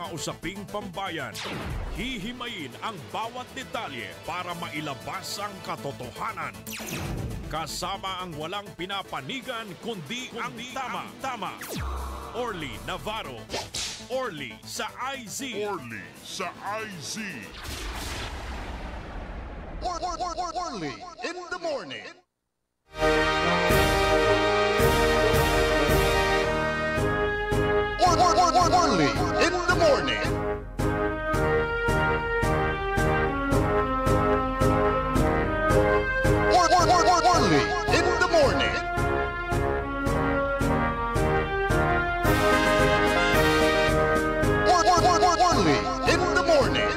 kausaping pambayan. Hihimayin ang bawat detalye para mailabas ang katotohanan. Kasama ang walang pinapanigan kundi ang tama. Orly Navarro. Orly sa IZ. Orly sa IZ. Orly in the morning. Orly in the morning. Orly in the morning. Orly in the morning.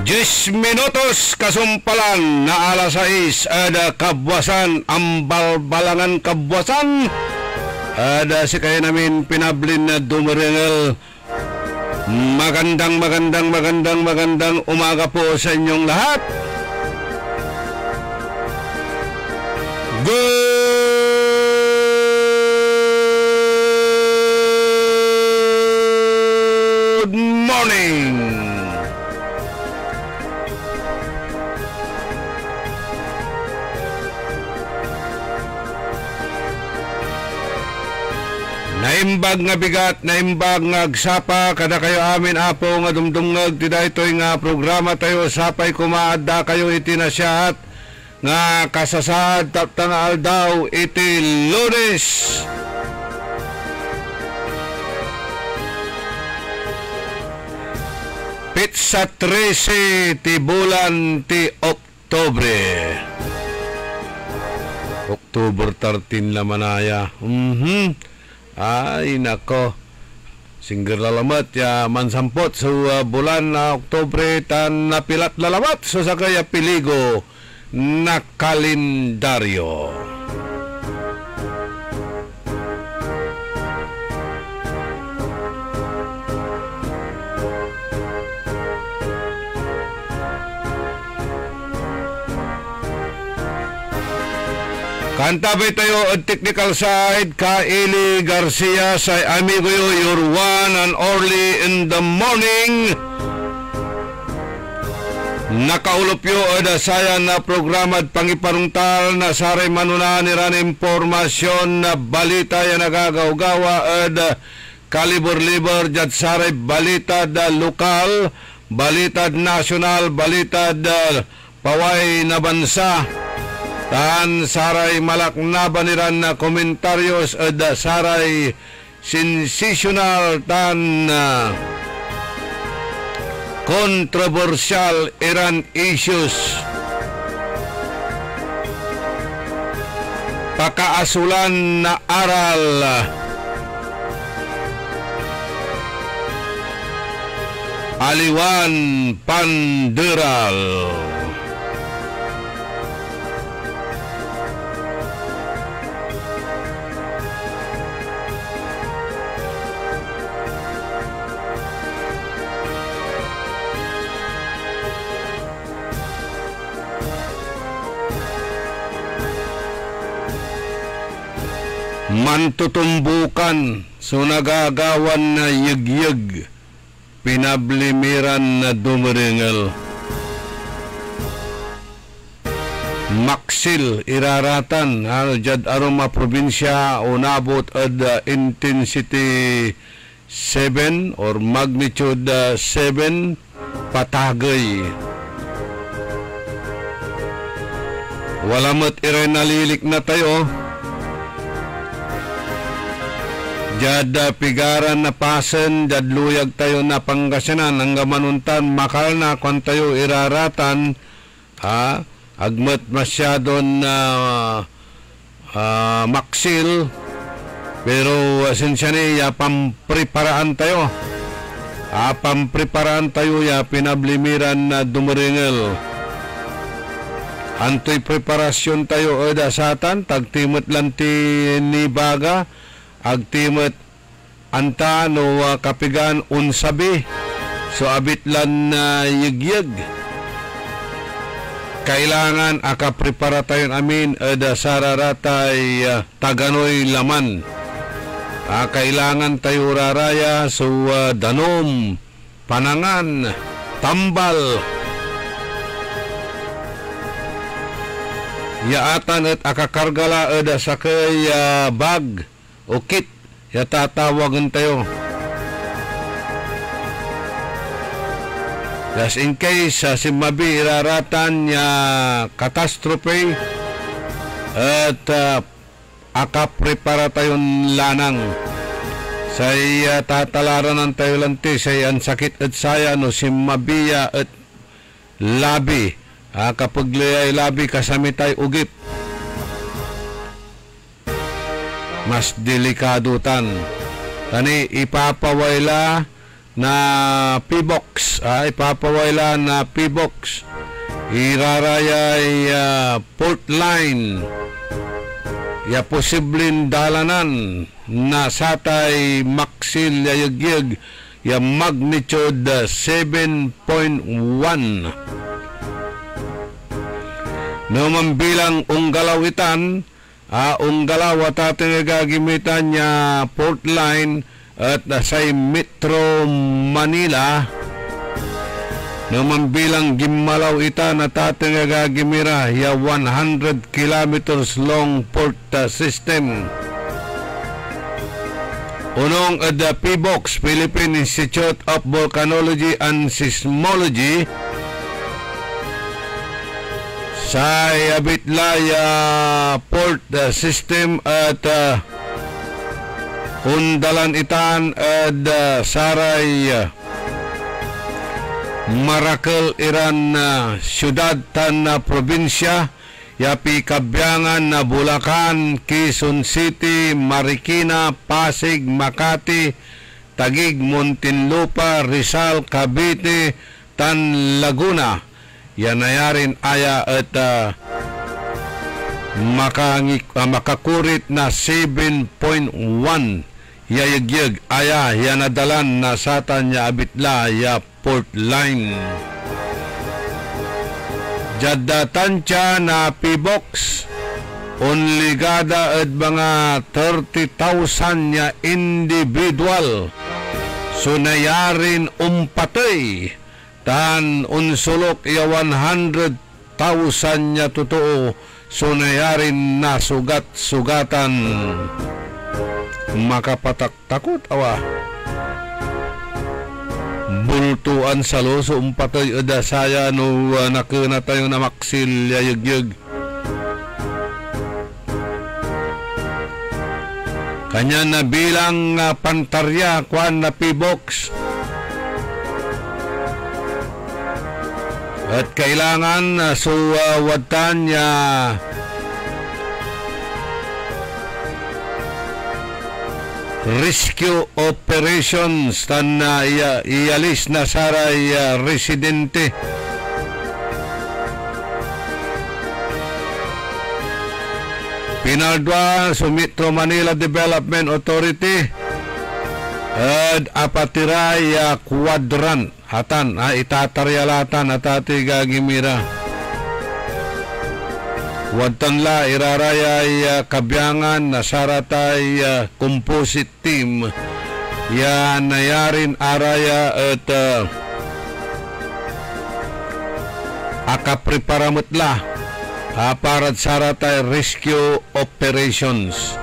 10 minutos kasumpalan na alas 6 ada kabwasan ambalbalangan kabwasan ada si kaya namin pinablin na dumarengel. Magandang umaga po sa inyong lahat. Good morning. Naimbag nga bigat, naimbag nga agsapa, kada kayo amin apo nga dumdumngag, tida ito'y nga programa tayo, sapay kumaada kayo iti nasyahat, nga kasasad taptangal daw iti Lunes. Pitsa 13 ti bulan ti Oktobre. October 13 lamanaya. Ay nako, singger lalamat ya mansampot so bulan na Oktobre tan napilat lalamat so sa kaya piligo na kalendaryo. Kantabay tayo at technical side ka Eli Garcia sa amigo your one and only in the morning. Nakaulop yo ada saya na programa at pangiparungtal na saray manuna ni ran impormasyon na balita ya nagagawgawa at kalibor-libor jat saray balita da lokal, balita nasyonal, balita da paway na bansa. Tan saray malaknabaniran na komentaryos at saray sensational tan controversial Iran issues. Pakaasulan na aral. Aliwan Panderal. Mantutumbukan so nagagawan na yegyeg pinablimiran na dumarengel. Maksil iraratan jad aroma probinsya unabot ad intensity 7 or magnitude 7 patagay. Walamat iray nalilik na tayo. Jad pigaran na pasen, jad luyag tayo na Pangasinan, hanggang manuntan, makal na kung tayo iraratan, agmat masyadon na maksil, pero sinsya niya, pampreparaan tayo. Pampreparaan tayo, ya pinablimiran na dumaringel. Antoy preparasyon tayo oda satan, tagtimot lang ti nibaga, agtimot anta no kapigan unsabi so abitlan na yegyeg kailangan akaprepara tayo amin da sararatay taganoy laman. Kailangan tayo raraya so danom, panangan, tambal. Yaatan at akakargala da sakay bag o kit. Ya tatawagan tayo. Just in case si mabi iraratan ya katastrofe at akaprepara tayon lanang. Say tatalaran ng tayo lanti say ang sakit at saya no si mabiya at labi. Kapag liyay labi kasami tayo ugip. Mas delikado tan. Tani ipapawayla na P-box. Ipapawayla na P-box. Irarayay port line. Ya posibleng dalanan na satay maksil yayagyag ya magnitude 7.1. Naman bilang unggalawitan, unggalaw at ating gagamitan niya port line at sa Metro Manila. Naman bilang gimalaw ita na ating gagamira ya 100 kilometers long port system. Unong the P-box, Philippine Institute of Volcanology and Seismology, sa Abitlaya port system at undalan itan at saray Maracal Iran syudad tan na probinsya yapi kabyangan na Bulacan, Quezon City, Marikina, Pasig, Makati, Taguig, Muntinlupa, Rizal, Cavite, tan Laguna. Yan nayarin aya at makakurit na 7.1 yayagyag aya yan nadalan na satan ya abitla ya port line. Jadatan siya na P-box unligada at mga 30,000 ya individual so nayarin umpatay tan unsulok ya 100,000 nya totoo so nayarin na sugat-sugatan makapatak-takot awa bultuan sa loso umpatay ada saya no nakuna tayo na maksil yayagyag kanya na bilang pantarya kwan na P-box. At kailangan watan niya rescue operations tan ialis na saray residente. Pinaldwa sa Metro Manila Development Authority at apatiray quadrant hatan itataryalatan at ati gagimira wadtanla irarayay kabyangan na saratay composite team ya nayarin araya at akapreparamutla para saratay rescue operations.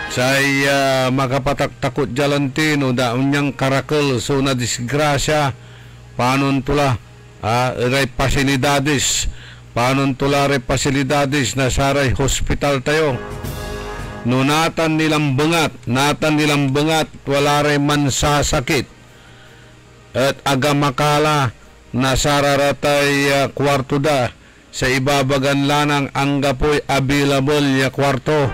Say makapatak-takot jalantino da unyang karakol so na disgrasya panon tula ray pasilidades panon tula ray pasilidades na saray hospital tayo no natan nilang bengat wala ray mansasakit at agamakala na sararatay kwarto da sa ibabagan lanang anggapoy available ya kwarto.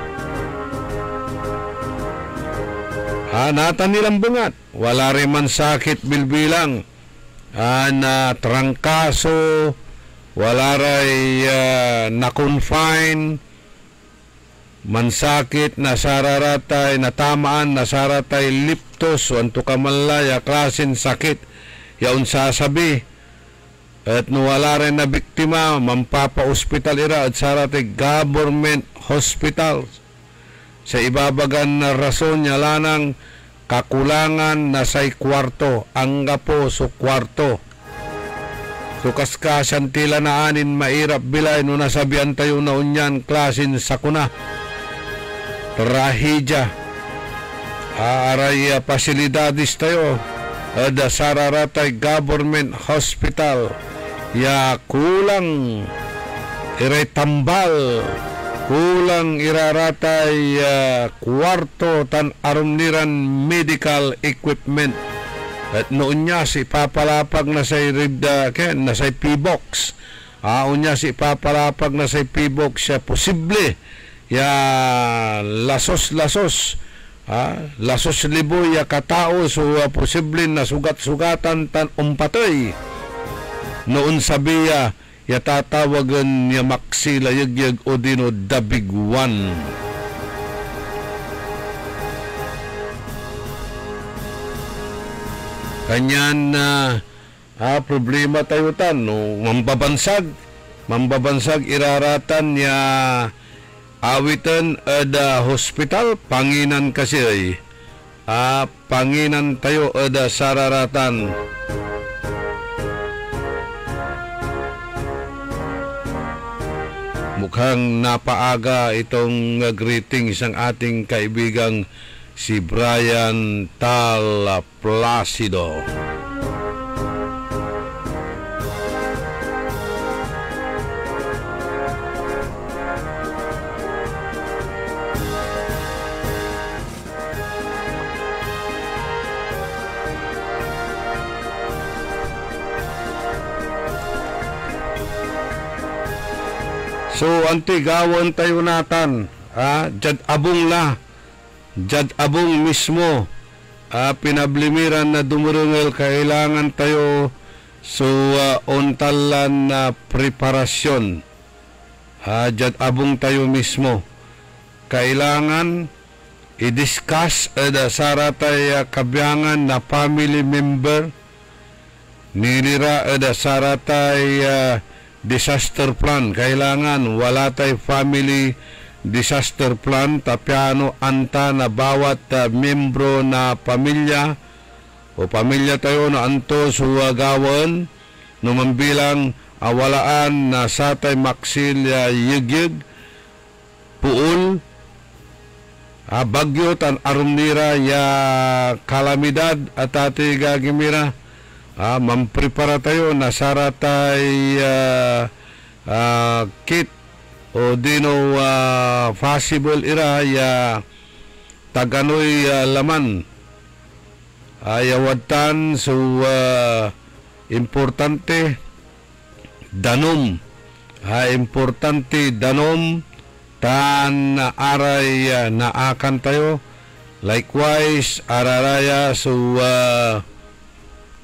Natan nilang bungat. Wala rin man sakit bilbilang. Na trangkaso. Wala rin na-confine. Mansakit, nasararatay, natamaan, nasaratay liptos. O anto kamalaya, klasin sakit. Yaon sasabi. At wala rin na biktima, mampapa-hospital ira at sarate government hospital. Sa ibabagan na rason niya lanang kakulangan na say kwarto, angga po so kwarto. So kaskasan tila na anin mairap bilay no nasabihan tayo na unyan klasin sakuna. Rahidya. Aray pasilidadis tayo. Ada sararatay government hospital. Ya kulang iray tambal. Kulang iraratay kwarto tan arumniran medical equipment. At noon niya si papalapag na say na say P-box. Niya si papalapag na say P-box siya posible. Ya lasos-lasos. Lasos libo ya katao so posible na sugat-sugatan tan umpatoy. Noon sabiya ya tatawagan ya maksi layagyag o dino dabigwan. Kanyan na problema tayo tan no mambabansag iraratan ya awitan ada hospital panginan kasi ay panginan tayo ada sararatan. Mukhang napaaga itong greetings ng ating kaibigang si Brian Tal Placido. So, antigawan tayo natan, Jad Abong la, Jad Abong mismo, pinablimiran na dumurungel, kailangan tayo so ontalan na preparasyon. Jad Abong tayo mismo, kailangan i-discuss saratay kabyangan na family member, nilira saratay disaster plan. Kailangan wala tayo family disaster plan tapiano anta na bawat membro na pamilya o pamilya tayo na anto suwagawan no mambilang awalaan na satay maksil yegyeg puul bagyo tan arumnira ya kalamidad at ati gagimira. Mamprepara tayo na saratay kit o dino possible ira ya taganoy laman ayawatan so importante danom importante danom tan aray naakan tayo likewise araraya so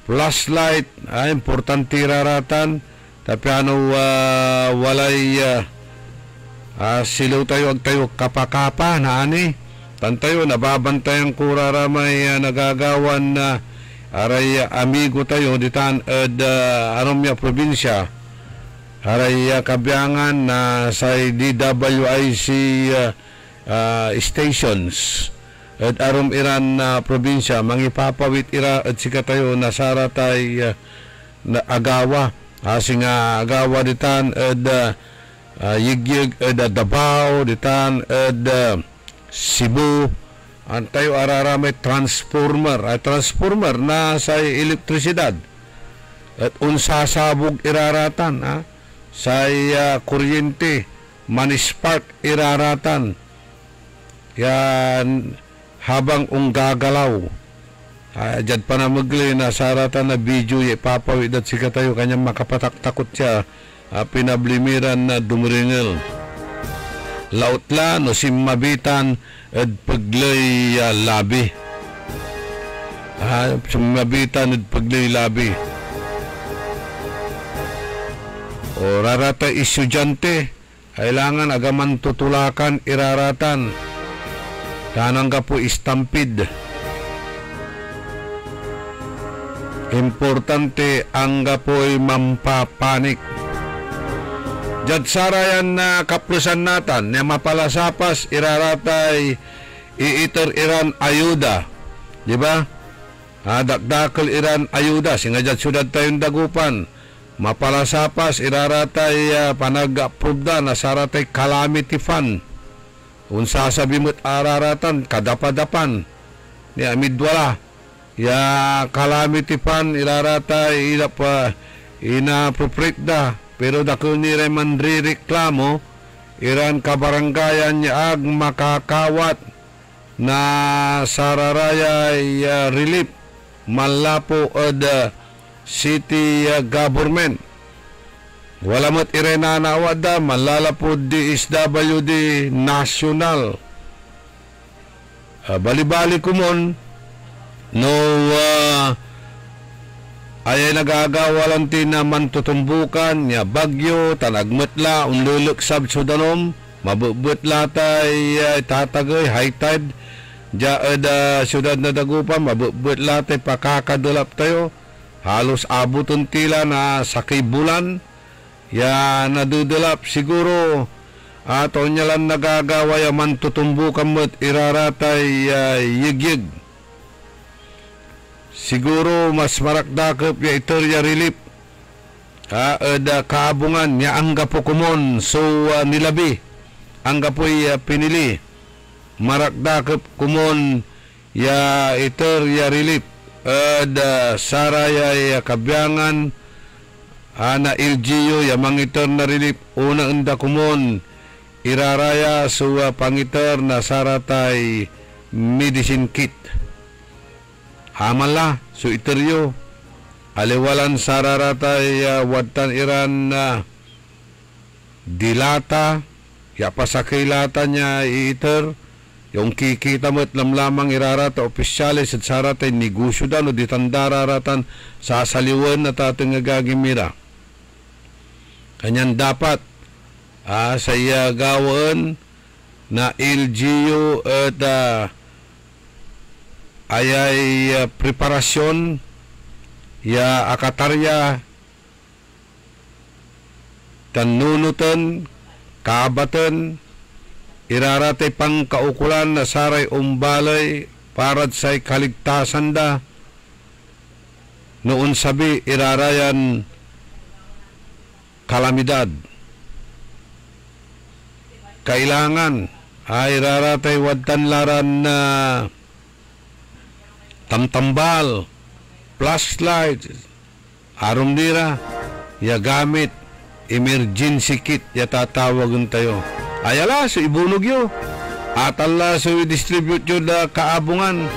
flashlight, importante raratan. Tapi walay silaw tayo ag tayo kapakapa na ani. Tantayo nababantayan kuraramay nagagawan na aray amigo tayo ditan anumya probinsya. Aray kabyangan na sa DWIC stations. At arom iran na probinsya, mangipapawit ira at sika tayo na saratay na agawa. Kasi nga agawa ditan at yigyig at Davao, ditan at Cebu. Ang tayo araramay transformer. Transformer na sa elektrisidad. At unsasabog iraratan. Sa kuryente, manispark iraratan. Yan habang gagalaw. Dyan pa na magli na saratan na video ipapawid at sika tayo kanyang makapataktakot siya pinablimiran na dumuringel. Lautla no simmabitan at paglay labi. Simmabitan at paglay labi. O rarata estudyante kailangan agaman tutulakan iraratan. Kanang ka po istampid. Importante ang gapoy mampapanik. Jad sarayan na kaplusan natan na mapalasapas iraratay iiter iran ayuda. Di ba? Dakdakal iran ayuda. Singa jad syudad tayong dagupan. Mapalasapas iraratay panag-approve na saratay calamity fund. Unsa sabi mo't araratan kadapadapan. Ni amidwala. Ya calamity fund iraratay ina-appropriate da. Pero dako ni Reman reklamo, iran kabaranggayan niya ag makakawat na sararaya relief malapo od city government. Wala mat irenanawad da, malalapo DSWD national. Bali-bali kumon, no ay nagagawalan tin naman tutumbukan niya bagyo, tanagmetla, unluluk sab sudanom, mabubutla tay tatagay, high tide, jaad syudad na dagupan, mabubutla tay pakakadulap tayo, halos abuton tila na sakay bulan, ya nadudulap siguro, ato niya lang nagagaway man tutumbukan mo't iraratay yigyig. Siguro mas marakdakop ya iterya relief kaabungan ya angga po kumon so nilabi angga po pinili marakdakop kumon ya iterya relief saraya kabyangan na LGU ya mangiter na relief una enda kumon iraraya so pangiter na saratay medicine kit. Hamala, so iteryo, aliwalan sararatay wadtan iran dilata, ya pasakilata niya iter, yung kikita mo't lamlamang irarata opisyalis at saratay negosyo dan o ditandararatan sa saliwan na tatang gagimira. Kanyan dapat sa iya gawin na LGU at ayay preparasyon ya akatarya tanunutan kaabatan iraratay pang kaukulan na saray umbalay parad say kaligtasan da noon sabi irarayan kalamidad kailangan ay iraratay wadtan laran na tamtambal, flashlight, arom nira, ya gamit, emergency kit, ya tatawagan tayo. Ayala, so ibunog yo. Atala, so i-distribute yo na kaabungan.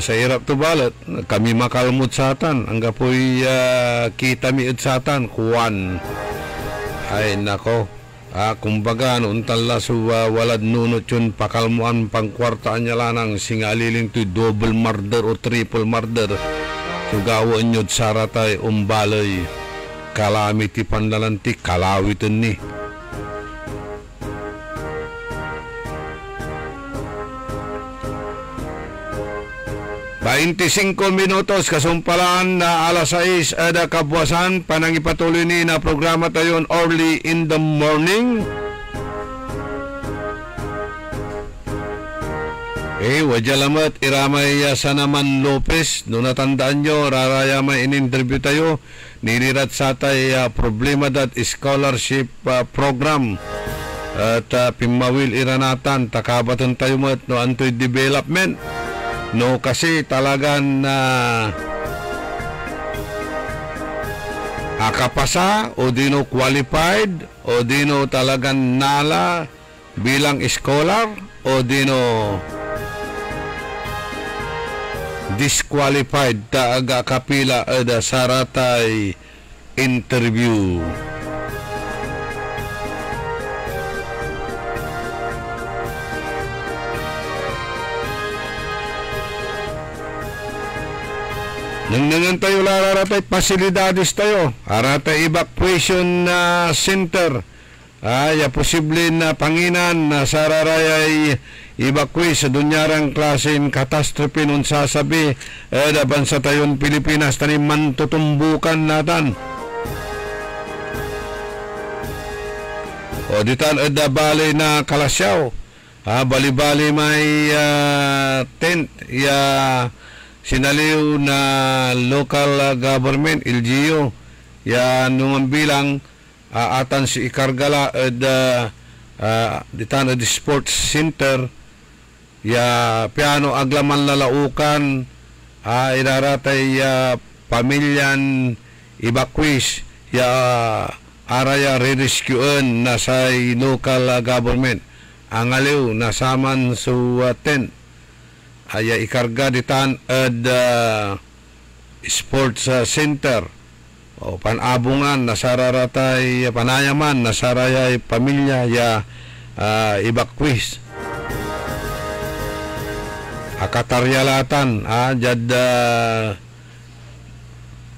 Sa hirap to balat, kami makalmut satan. Ang gapoy kita miid satan, kuwan. Ay, nako. Kumbaga, noon tala so walad nunot yun pakalmuan pangkwartaan niya lanang singaliling to double murder o triple murder. So gawaan nyo saratay umbalay calamity panlalantik kalawitan ni. Ba 25 minutos kasumpalaan na alas 6 ada kabuasan panangipatuloy ni na programa tayon early in the morning. Wajalamat iramay sa naman Lopez no natandaan nyo raraya may in-interview tayo nilirat sa tay problema dat scholarship program at pimawil iranatan takabatan tayo mat no antoy development. No, kasi talagang akapasa o dino qualified o dino talagang nala bilang scholar o dino disqualified taaga kapila ada saratay interview. Nang tayo lararatay pasilidades tayo, aratay evacuation center, posible na panginan na sararayay ibakwi sa dunyarang klasen catastrophe nun sasabi da bansa tayon Pilipinas tani man tutumbukan natan. O ditan da balay na Kalasyaw. Bali-bali may tent ya sinaliw na local government LGU ya nung bilang atan si ikargala ditan di sports center ya piano aglaman lalaukan iraratay pamilyan evacuees ya araya re-rescuean na sa local government ang aliw nasaman su tent aya ikarga ditan sports center o panabungan nasararatay panayaman nasarayay pamilya ya evacuees akataryalatan jad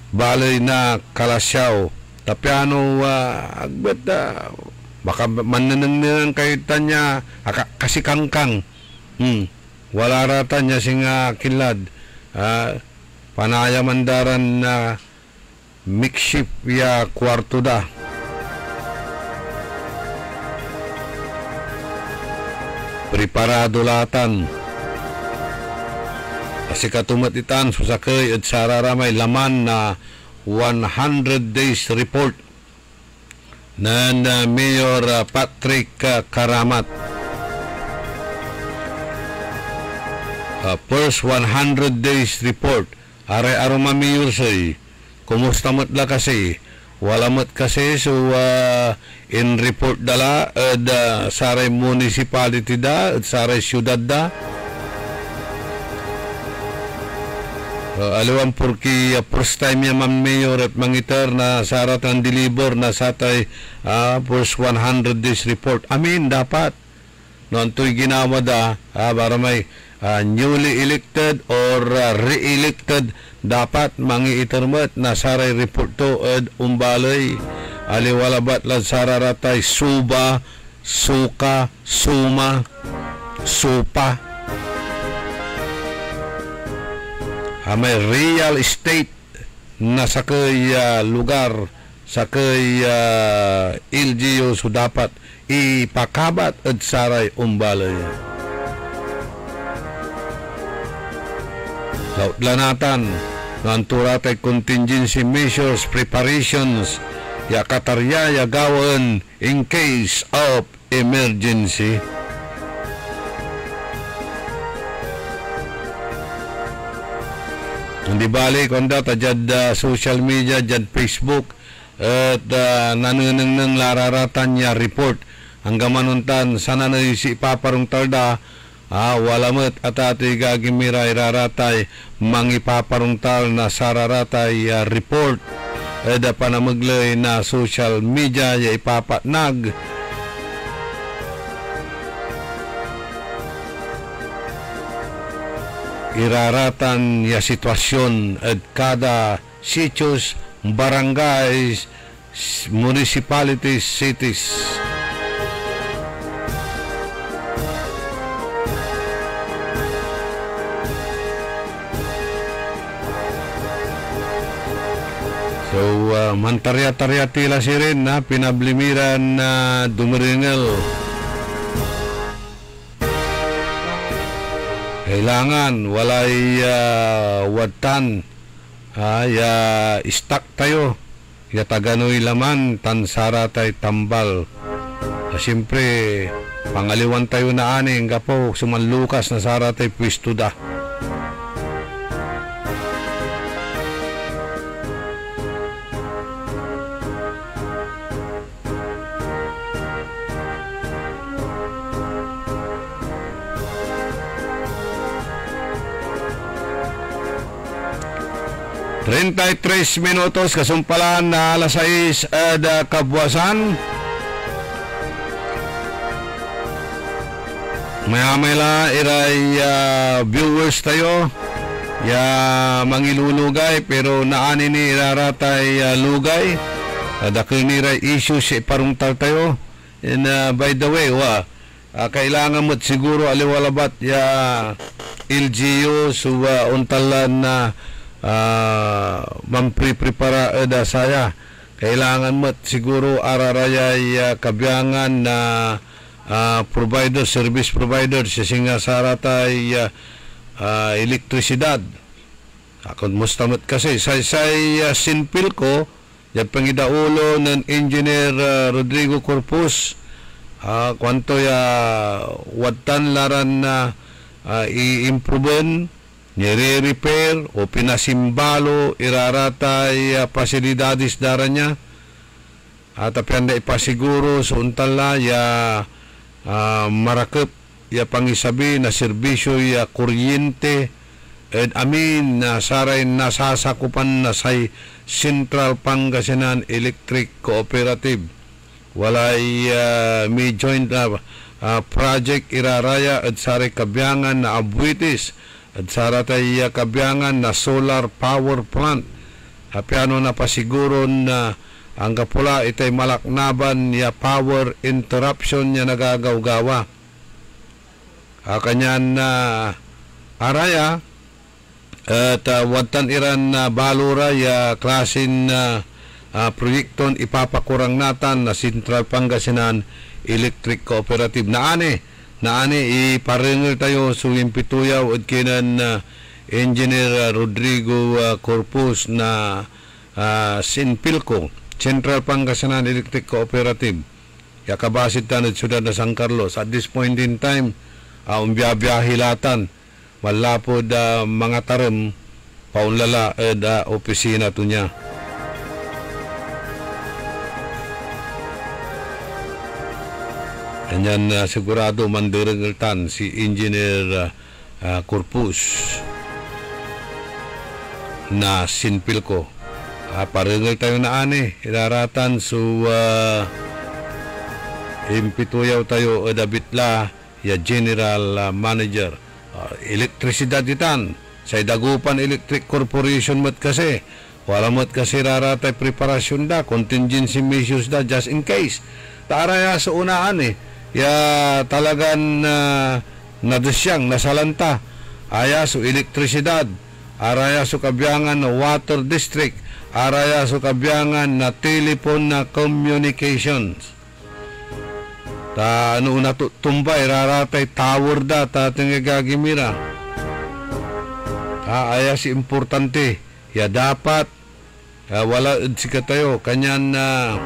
balay na Kalasyaw tapiano agbet baka mananang kaitan niya kasi kangkang wala rata niya singa kilad panayamandaran na makeshift ya kwarto da preparado latan kasi katumatitan susakay at sararamay laman na 100 days report na Mayor Patrick Karamat. First 100 days report are mayor say kumusta matla kasi wala mat kasi so in report dala saray municipality da at saray syudad da aliwan porque first time niya man mayor at mangitar na sarat ang deliver na satay first 100 days report. Dapat noon to'y ginawa da para may newly elected or re-elected dapat mangiitermat na saray report to at umbalay aliwalabat lang sararatay suba, suka, suma, supa may real estate na sa kay lugar sa kay LGU so dapat ipakabat at saray umbalay lautlanatan nanturatay contingency measures preparations ya katarya ya gawan in case of emergency. Hindi bali konda ta jad social media jad Facebook at nanunang lararatan niya report hanggang manuntan sana na si paparong tarda wala met at ati gagimira iraratay mangipaparong tal na sararatay report da panamaglay na social media ya ipapatnag iraratan ya sitwasyon at kada sitios, barangays, municipalities, cities. So, mantarya-tarya tila si rin na pinablimiran na dumiringal. Kailangan walay watan istak tayo ya taganoy laman tansara tay tambal siyempre pangaliwan tayo na aning gapo sumanlukas na sara tay pwisto da. Tres minutos kasumpalan na alas 6 kabuwasan. Maya-maya iray viewers tayo ya mangilulugay pero naani ni iraratay lugay dakil ni iray issue si parungtal tayo and by the way kailangan mo't siguro aliwalabat ya LGU suwa untalan na mamprepara da saya. Kailangan mo't siguro ararayay kabyangan na provider, service provider sa singa saratay elektrisidad. Akon mustamot kasi say sinpil ko yung pangidaulo ng Engineer Rodrigo Corpus kwanto ya watan laran na i-improvean, nire-repair o pinasimbalo iraratay pasilidadis dara niya at apyanda ipasiguro sa untala ya marakep ya pangisabi na serbisyo ya kuryente at amin na saray nasasakupan na say Central Pangasinan Electric Cooperative. Walay may joint project iraraya at saray kabyangan na Abuitis at saratay kabyangan na solar power plant. Hapiano na pasiguro na ang kapula itay malaknaban ya power interruption niya nagagawgawa. Kanyan na araya at watan iran na balura ya klasin na proyekton ipapakurang natan na Central Pangasinan Electric Cooperative. Naani iparingil tayo sulimpituyaw at kinan Engineer Rodrigo Corpus na Sinpilco, Central Pangasinan Electric Cooperative. Yakabasit tanad siyudad na San Carlos. At this point in time, umbiya-biyahilatan malapod mga tarim paunlala opisina to niya. Ganyan sigurado mandiringaltan si Engineer Corpus na Sinpilco. Paringal tayo na ilaratan so impituyaw tayo dabitla ya General Manager elektrisidad itan sa Dagupan Electric Corporation mat kasi wala mat kasi raratay preparasyon da contingency measures da just in case taaraya sa unaan ya talagan nadasyang nasalanta aya so elektrisidad araya so kabyangan na water district araya so kabyangan na telephone na communications ta ano na tumbay raratay tower da ta tingagagimira aya si importante ya dapat wala sika tayo kanyan na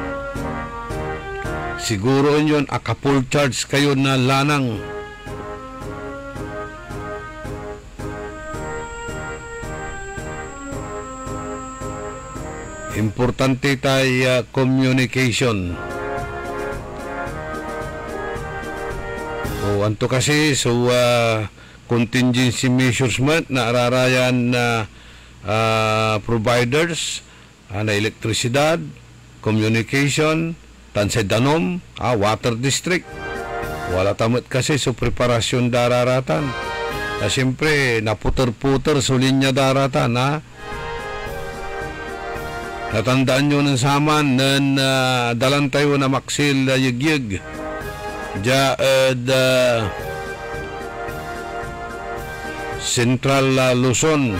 siguro yun full charge kayo na lanang importante tayo communication. O anto kasi so contingency measures man na ararayan na providers na elektrisidad, communication, tansay danom, water district. Wala tamot kasi so preparasyon dararatan. Siyempre naputer-puter so linya daratan natandaan nyo ng saman ng dalan tayo na maksil yigyig Central Luzon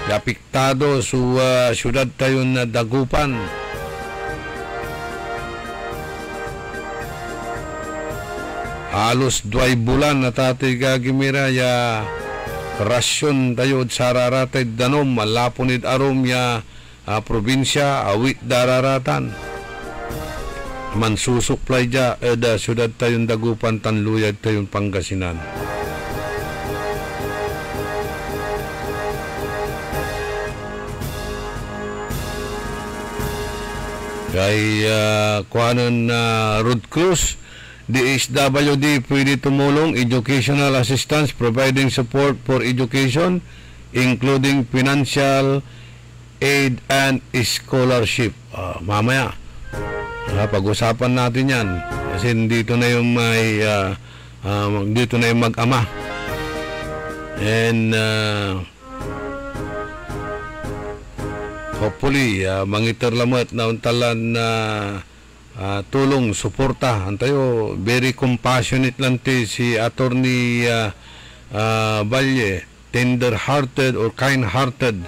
apektado sa syudad tayo na Dagupan. Halos 2 bulan na tatay gagimira ya rasyon tayo sa raratay danom malapunid arom ya probinsya awit dararatan man susupply ja syudad tayong Dagupan tanluyad tayong Pangasinan. Kay kuhanon road cruise DSWD pwede tumulong educational assistance providing support for education including financial aid and scholarship. Mamaya pag-usapan natin yan kasi dito na yung may dito na yung mag-ama and hopefully mangiter lamat na untalan na tulong, suporta. Antayo, very compassionate lang si Attorney Valle, tender-hearted or kind-hearted.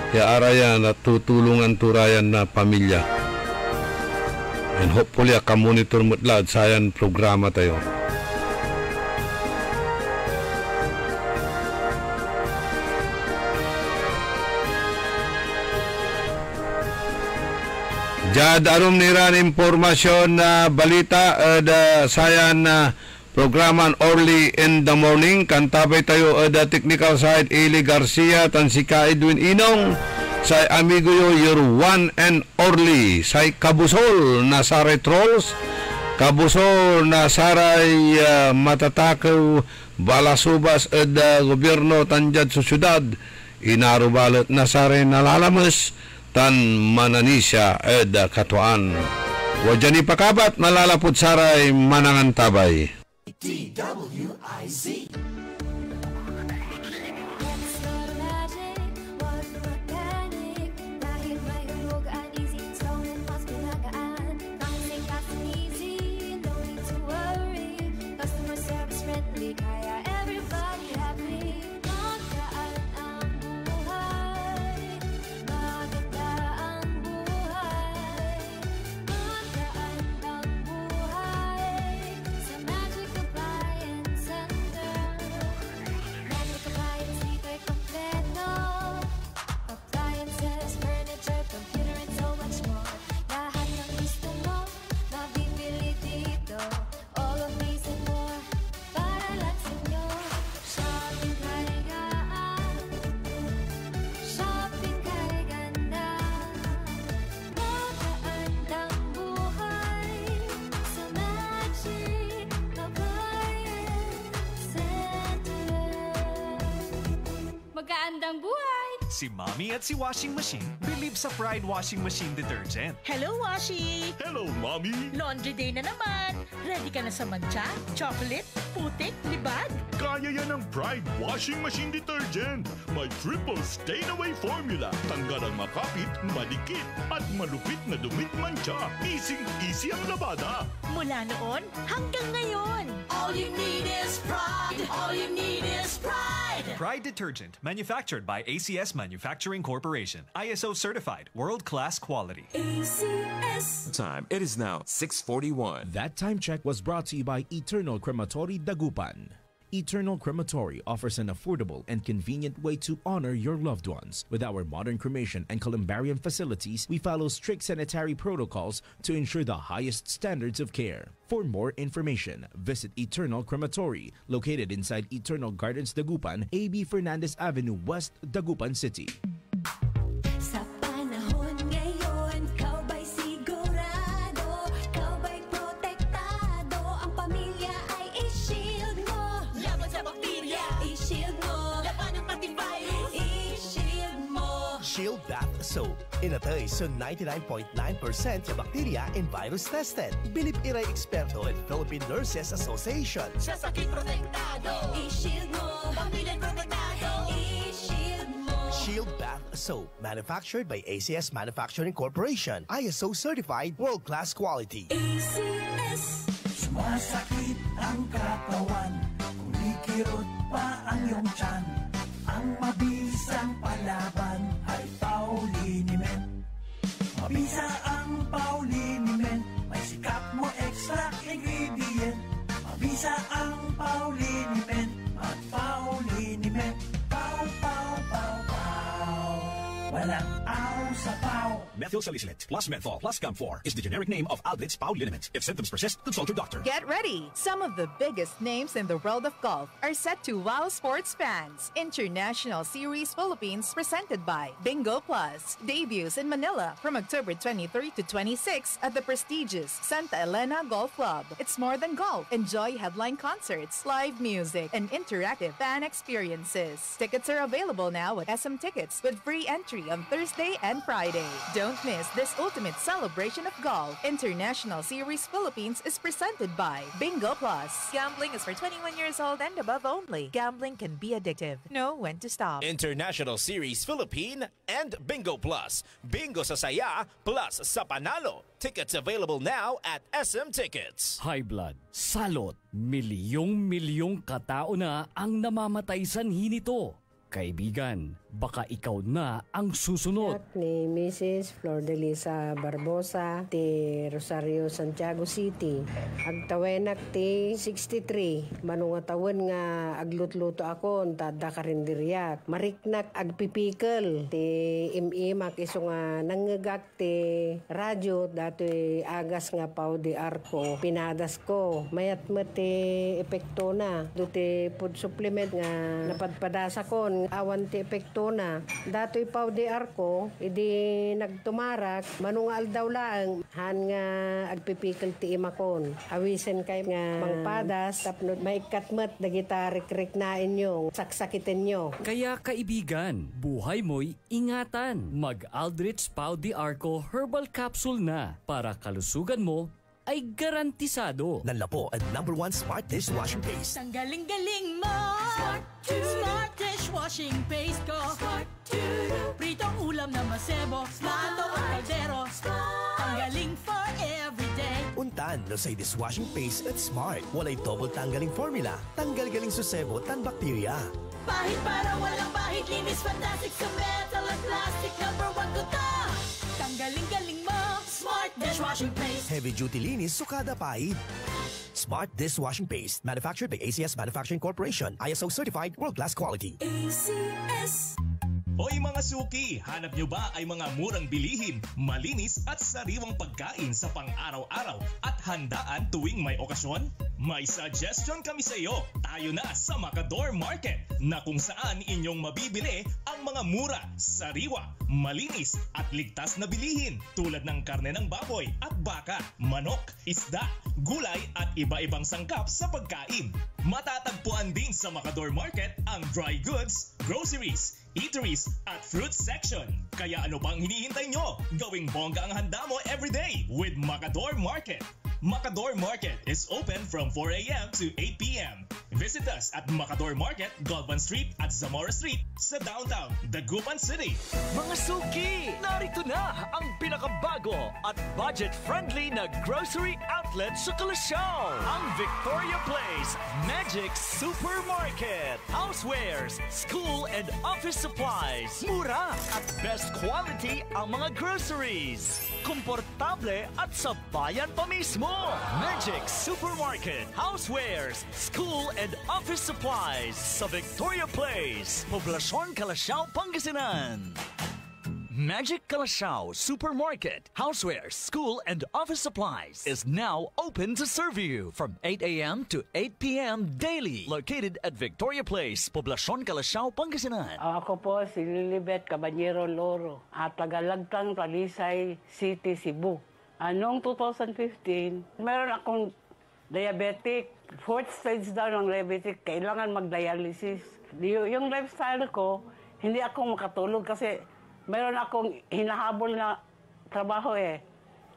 Kaya araya na tutulungan turayan na pamilya. And hopefully, monitor mo lahat sayan programa tayo. Jad arum niran impormasyon na balita sayan na programan early in the morning. Kantabay tayo the technical side Eli Garcia tan si Ka Edwin Inong sa amigo yo your one and only sa kabusol na saray trolls, kabusol na saray matatakaw balasubas gobyerno tanjad sa syudad inarubalat na saray nalalamas tan mananisya katuan. Wajan ipakabat malalapod saray manangan tabay. DWIZ. Magandang buhay! Si Mommy at si Washing Machine believe sa Pride Washing Machine Detergent. Hello, Washi! Hello, Mommy! Laundry day na naman! Ready ka na sa mancha, chocolate, putik, libag? Kaya yan ang Pride Washing Machine Detergent. May triple stain-away formula. Tanggal ang makapit, madikit, at malupit na dumit mancha. Easy ang labada. Mula noon hanggang ngayon. All you need is pride. All you need is pride. Pride Detergent, manufactured by ACS Manufacturing Corporation. ISO certified, world-class quality. ACS. Time. It is now 6:41. That time check was brought to you by Eternal Crematory Dagupan. Eternal Crematory offers an affordable and convenient way to honor your loved ones. With our modern cremation and columbarium facilities, we follow strict sanitary protocols to ensure the highest standards of care. For more information, visit Eternal Crematory, located inside Eternal Gardens Dagupan, AB Fernandez Avenue West, Dagupan City. Sa panahon ngayon, kau ba'y sigurado? Kau ba'y protektado? Ang pamilya ay i-shield mo. Laban sa bakterya, i-shield mo. Laban ng antivirus, i-shield mo. Shield Bath Soap. Inatay sa 99.9% sa bakterya and virus tested. Bilib iray eksperto at Philippine Nurses Association. Sa sakit protektado, i-shield mo. Pamilya protektado, i-shield mo. Shield Bath Soap. Manufactured by ACS Manufacturing Corporation. ISO certified, world-class quality. ACS. Sumasakit ang katawan, kumikirot pa ang iyong tiyan. Ang mabisang palaban ay Pauliniment. Mabisa ang Pauliniment, may sikap mo extra ingredient. Mabisa ang Pauliniment, at Pauliniment. Pau, pau, pau, pau. Walang aw sa pau. Methyl salicylate plus menthol plus camphor is the generic name of Alblitz Pauliniment. If symptoms persist, consult your doctor. Get ready! Some of the biggest names in the world of golf are set to wow sports fans. International Series Philippines presented by Bingo Plus. Debuts in Manila from October 23 to 26 at the prestigious Santa Elena Golf Club. It's more than golf. Enjoy headline concerts, live music, and interactive fan experiences. Tickets are available now at SM Tickets with free entry on Thursday and Friday. Don't Don't miss this ultimate celebration of golf. International Series Philippines is presented by Bingo Plus. Gambling is for 21 years old and above only. Gambling can be addictive. Know when to stop. International Series Philippine and Bingo Plus. Bingo sa saya plus sa panalo. Tickets available now at SM Tickets. High blood, salot, milyong-milyong katao na ang namamatay sanhi nito. Kaibigan, baka ikaw na ang susunod. Ni Mrs. Flor de Lisa Barbosa, ti Rosario, Santiago City. Agtawenak ti 63. Manungatawan nga aglutluto ako, tada karindiriyak. Mariknak agpipikal, ti imimak iso nga nangagak ti radyo, dati agas nga pao di arko. Pinadas ko, mayat mo ti epekto na. Duti food supplement nga napadpadasa ko, awan ti epekto na. Dato'y pao di arko, idi nagtumarak, manungal daw lang, han nga agpipikal ti imakon. Awisen kay nga mangpadas, tapno maikatmat, dagita rik-rik na inyo, saksakitin nyo. Kaya kaibigan, buhay mo'y ingatan. Mag-Aldrich Pau di Arco Herbal Capsule na para kalusugan mo ay garantisado. Nanlapo ang #1 Smart Dishwashing Paste. Ang galing-galing mo! Smart Dishwashing Paste ko! Pritong ulam na masebo, plato o kaldero. Ang galing for everyday. Untan no say dishwashing paste at Smart. Walay double tanggaling formula. Tanggal galing susebo tan bakterya. Pahit para walang pahit, linis fantastic sa metal at plastic. #1 ko to! Tanggaling-galing mo! Smart Dishwashing Paste. Heavy duty linis sukada pahit. Smart Dishwashing Paste. Manufactured by ACS Manufacturing Corporation. ISO certified world-class quality. ACS. Hoy mga suki, hanap nyo ba ay mga murang bilihin, malinis at sariwang pagkain sa pang-araw-araw at handaan tuwing may okasyon? May suggestion kami sa iyo. Tayo na sa Macador Market na kung saan inyong mabibili ang mga mura, sariwa, malinis at ligtas na bilihin tulad ng karne ng baboy at baka, manok, isda, gulay at iba-ibang sangkap sa pagkain. Matatagpuan din sa Macador Market ang dry goods, groceries, eateries at fruit section. Kaya ano bang hinihintay nyo? Gawing bongga ang handa mo everyday with Macador Market. Macador Market is open from 4 a.m. to 8 p.m. Visit us at Macador Market, Galvan Street at Zamora Street sa downtown Dagupan City. Mga suki, narito na ang pinakabago at budget-friendly na grocery outlet sa Kalasyaw. Ang Victoria Place Magic Supermarket. Housewares, school and office supplies. Mura at best quality ang mga groceries. Komportable at sa bayan pa mismo. Magic Supermarket. Housewares, school and office supplies sa Victoria Place, Poblacion, Kalasyaw, Pangasinan. Magic Kalasyaw Supermarket, Housewares, School and Office Supplies is now open to serve you from 8 a.m. to 8 p.m. daily. Located at Victoria Place, Poblacion, Kalasyaw, Pangasinan. Ako po si Lilibet Caballero Loro at tagalagtang Talisay City, Cebu. Noong 2015, meron akong diabetic. 4th stage daw ng diabetic, kailangan mag-dialysis. Yung lifestyle ko, hindi ako makatulog kasi meron akong hinahabol na trabaho eh.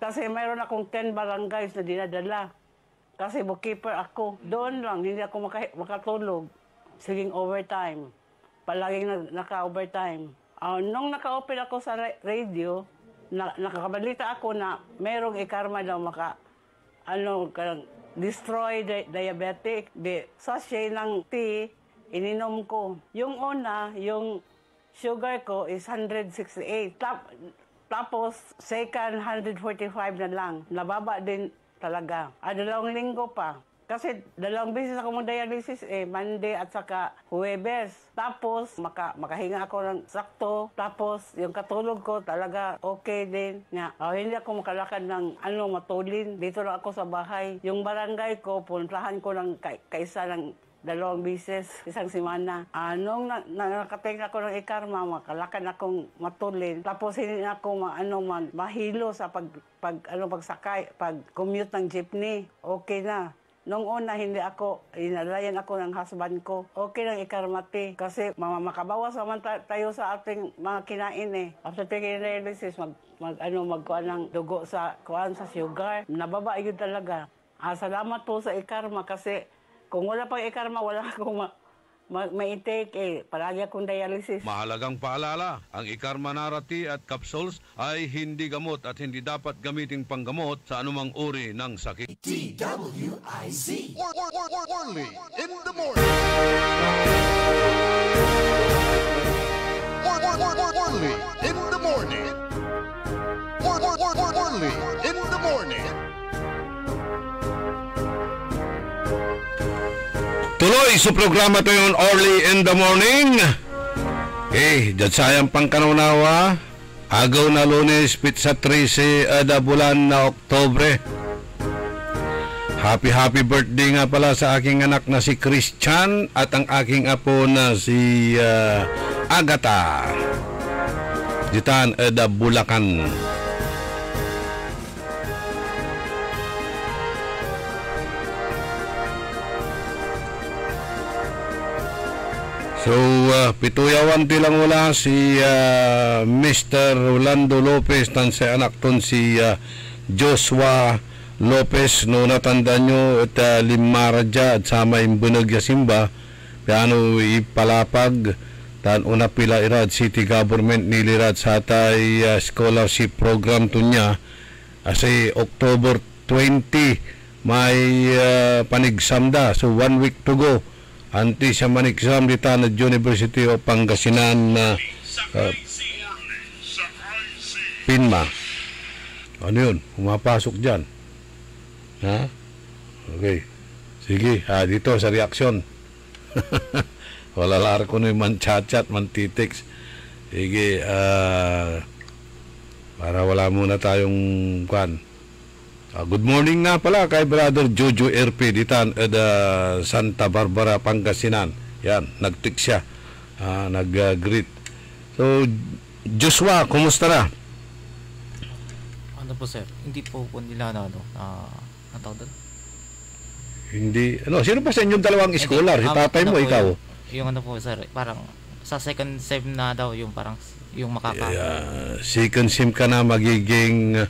Kasi meron akong 10 barangays na dinadala. Kasi bookkeeper ako. Doon lang, hindi ako makatulog. Siging overtime. Palaging naka-overtime. Nung naka-open ako sa radio, nakakabalita ako na merong ikarma daw destroy diabetic. Sachet ng tea, ininom ko. Yung una, yung sugar ko is 168. Tapos, second, 145 na lang. Nababa din talaga. 2 linggo pa. Kasi 2 beses ako mag-dialysis Monday at saka Huwebes. Tapos, makahinga ako ng sakto. Tapos, yung katulog ko talaga okay din. Hindi ako makalakad ng matulin. Dito lang ako sa bahay. Yung barangay ko, puntahan ko ng kaisa ng 2 beses, isang semana. Nung nakating ako ng ikarma, makalakad akong matulin. Tapos hindi ako mahilo sa pagsakay, pag-commute ng jeepney. Okay na. Nung una, hindi ako, inalayan ako ng husband ko. Okay lang ikarmati kasi makabawas naman tayo sa ating mga kinain eh. After taking dialysis, magkuhan ng dugo sa sugar. Nababa yun talaga. Salamat po sa ikarma kasi kung wala pang ikarma, wala akong ma-intake eh. Palagi akong dialysis. Mahalagang paalala, ang Ikarma Narati at capsules ay hindi gamot at hindi dapat gamiting panggamot sa anumang uri ng sakit. DWIZ. Orly in the morning. Orly in the morning. Orly in the morning. Tuloy sa programa to yung Early in the Morning. Dyan sayang pangkanaunawa. Agaw na Lunes, Pizza 13, ada bulan na Oktobre. Happy birthday nga pala sa aking anak na si Christian at ang aking apo na si Agatha. Ditan, ada Bulacan. So, pituyawan tilang wala si Mr. Rolando Lopez tan sa anak ton si Joshua Lopez no natanda nyo at limaradya at sama imbunag yasimba piano ipalapag tan una pila irad city government nilirad sa tay scholarship program to niya asi October 20 may panigsamda so 1 week to go. Anti siya man-exam dito na University of Pangasinan na PINMA. Ano yun? Pumapasok dyan. Ha? Okay. Sige. Dito sa reaksyon. Wala lar ko na yung man-chat-chat, man-titix. Sige. Para wala muna tayong kwan. Good morning nga pala kay Brother Jojo RP ditan Santa Barbara, Pangasinan. Yan, nag-text siya. Nag-greet. So, Joshua, kumusta na? Ano po sir? Hindi po nila ang tawag doon? Hindi. Sino pa sa inyong dalawang scholar? Si tatay mo, ikaw? Yung ano po sir, parang sa second sem na daw yung parang yung makaka. Second sem ka na magiging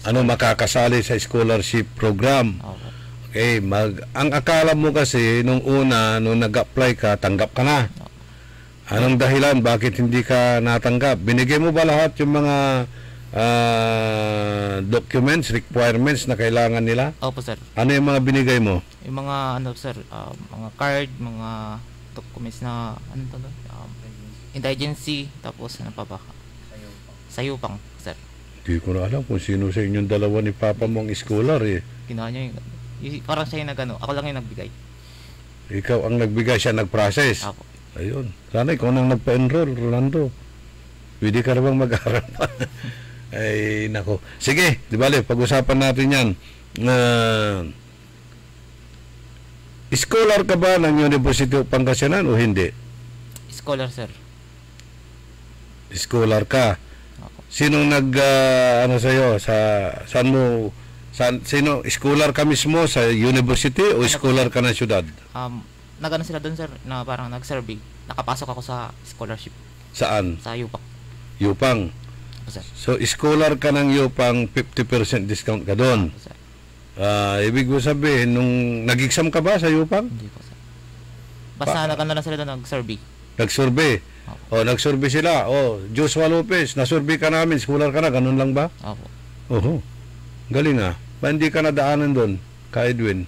makakasali sa scholarship program. Okay, ang akala mo kasi nung una nung nag-apply ka, tanggap ka na. Anong dahilan bakit hindi ka natanggap? Binigay mo ba lahat yung mga documents, requirements na kailangan nila? Opo sir. Ano yung mga binigay mo? Yung mga sir, mga card, mga documents na indigency, tapos ano pa ba? Sayupang sir. Hindi ko na alam kung sino sa inyong dalawa ni Papa mong scholar eh. Ginawa niya parang siya yung ako lang yung nagbigay. Ikaw ang nagbigay, siya nag-process. Apo. Ayun. Sana ikaw nang nagpa-enroll, Rolando. Pwede ka na bang mag-aral pa? Ay, nako. Sige, di bale, pag-usapan natin yan. Scholar ka ba ng University of Pangasinan o hindi? Scholar, sir. Scholar ka? Sinong sa'yo? Sino? Scholar ka mismo sa university o scholar ka na syudad? Sila doon sir, na parang nag-survey. Nakapasok ako sa scholarship. Saan? Sa Yupang. Yupang? So, scholar ka ng Yupang, 50% discount ka doon? Ibig mo sabihin, nung nag-exam ka ba sa Yupang? Hindi po sir. Basta na sila doon nag-survey. Nag-survey? Nag-survey sila. Joshua Lopez, na-survey ka namin, scholar ka na, ganun lang ba? Opo. Galing ah. Ba hindi ka nadaanan doon, ka Edwin,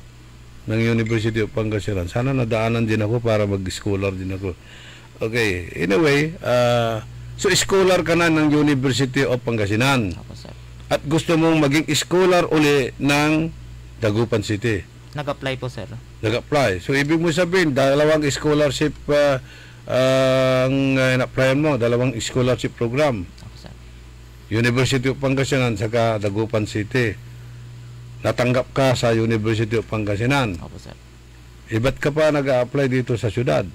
ng University of Pangasinan? Sana nadaanan din ako para mag-scholar din ako. Okay, anyway, so scholar ka na ng University of Pangasinan. Opo, sir. At gusto mong maging scholar uli ng Dagupan City. Nag-apply po, sir. Nag-apply. So, ibig mo sabihin, dalawang scholarship ang in-applyan mo, dalawang scholarship program. Opo, sir. University of Pangasinan saka Dagupan City. Natanggap ka sa University of Pangasinan. Opo, sir. Ba't ka pa nag-a-apply dito sa syudad?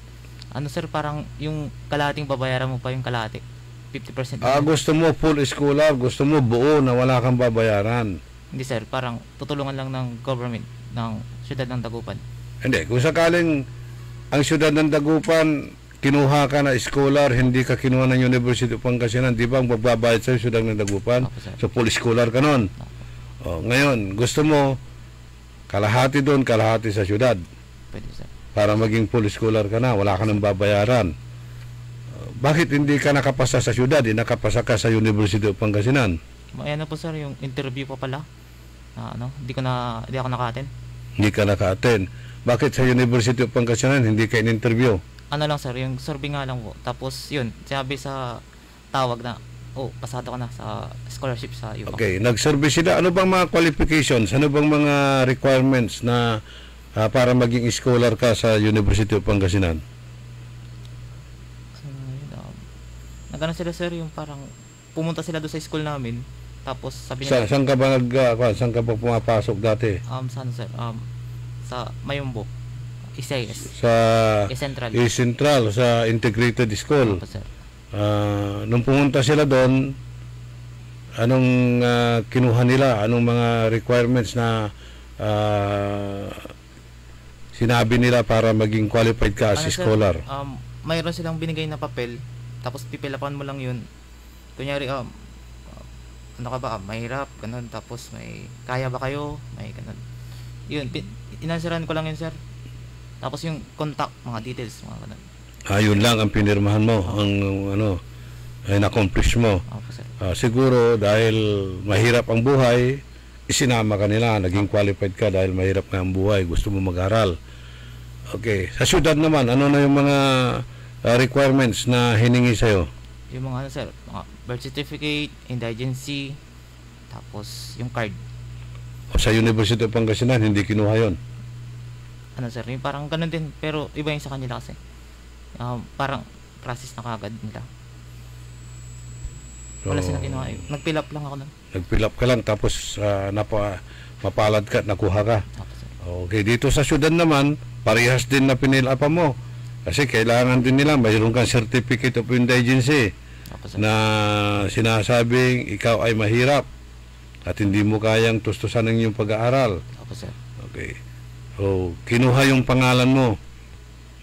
Sir, parang yung kalahating babayaran mo pa yung kalahati. 50%. Gusto mo full scholar, gusto mo buo na wala kang babayaran. Hindi, sir. Parang tutulungan lang ng government ng siyudad ng Dagupan. Hindi, kung sakaling ang siyudad ng Dagupan, kinuha ka na scholar, hindi ka kinuha ng University of Pangasinan, di ba ang magbabayad sa siyudad ng Dagupan? So, full scholar ka nun. Ngayon, gusto mo, kalahati doon, kalahati sa siyudad. Pwede, sir. Para maging full scholar ka na, wala ka nang babayaran. Bakit hindi ka nakapasa sa siyudad, nakapasa ka sa University of Pangasinan? Ayan na po, sir, yung interview pa pala. Hindi ako naka-attend. Hindi ka naka-attend. Bakit sa University of Pangasinan hindi ka in-interview? Ano lang, sir, yung survey nga lang po. Tapos yun, sabi sa tawag na, pasado ka na sa scholarship sa UPAC. Okay, nag-survey sila. Ano bang mga qualifications? Ano bang mga requirements na para maging scholar ka sa University of Pangasinan? Nagano sila, sir, yung parang pumunta sila doon sa school namin. Tapos sabi nila, saan ka ba pumapasok dati? Saan, sir? Sa Mayumbo. ICS. Sa Central. Central, sa Integrated School. Opo, sir. Nung pumunta sila doon, anong kinuha nila? Anong mga requirements na sinabi nila para maging qualified ka as scholar? Sir, mayroon silang binigay na papel, tapos pipilapan mo lang yun. Kunyari, ano ka ba, mahirap, ganun, tapos may kaya ba kayo, may ganun. Yun, inansaran ko lang yun, sir. Tapos yung contact, mga details, mga ganun. Yun lang ang pinirmahan mo, ang na-accomplish mo. Siguro dahil mahirap ang buhay, isinama ka nila, naging qualified ka dahil mahirap nga ang buhay, gusto mo mag-aral. Okay, sa syudad naman, ano na yung mga requirements na hiningi sa'yo? Yung mga sir, mga birth certificate, indigency, tapos yung card. Sa University of Pangasinan, hindi kinuha yun? Sir, yung parang ganun din, pero iba yung sa kanila kasi. Parang process na kagad nila. Wala silang kinuha. Nag-fill up lang ako nun. Nag-fill up ka lang, tapos mapalad ka, nakuha ka. Okay, dito sa syudad naman, parehas din na pinil up mo. Kasi kailangan din nila, mayroon kang certificate of indigency na sinasabing ikaw ay mahirap at hindi mo kayang tustusan ng iyong pag-aaral. Okay. So, kinuha yung pangalan mo.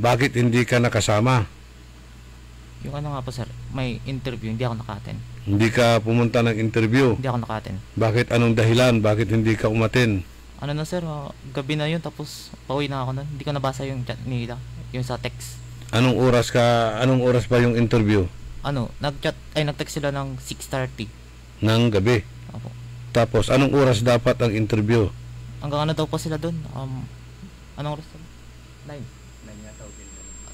Bakit hindi ka nakasama? Yung ano nga po, sir, may interview, hindi ako naka-attend. Hindi ka pumunta ng interview? Hindi ako naka-attend. Bakit? Anong dahilan? Bakit hindi ka umatin? Ano na, sir, gabi na yun, tapos pauwi na ako nun. Hindi ko nabasa yung chat nila, yung sa text. Anong oras ba yung interview? Nag-text sila ng 6:30. Ng gabi? Opo. Tapos, anong oras dapat ang interview? Hanggang ano daw po sila doon? Anong oras?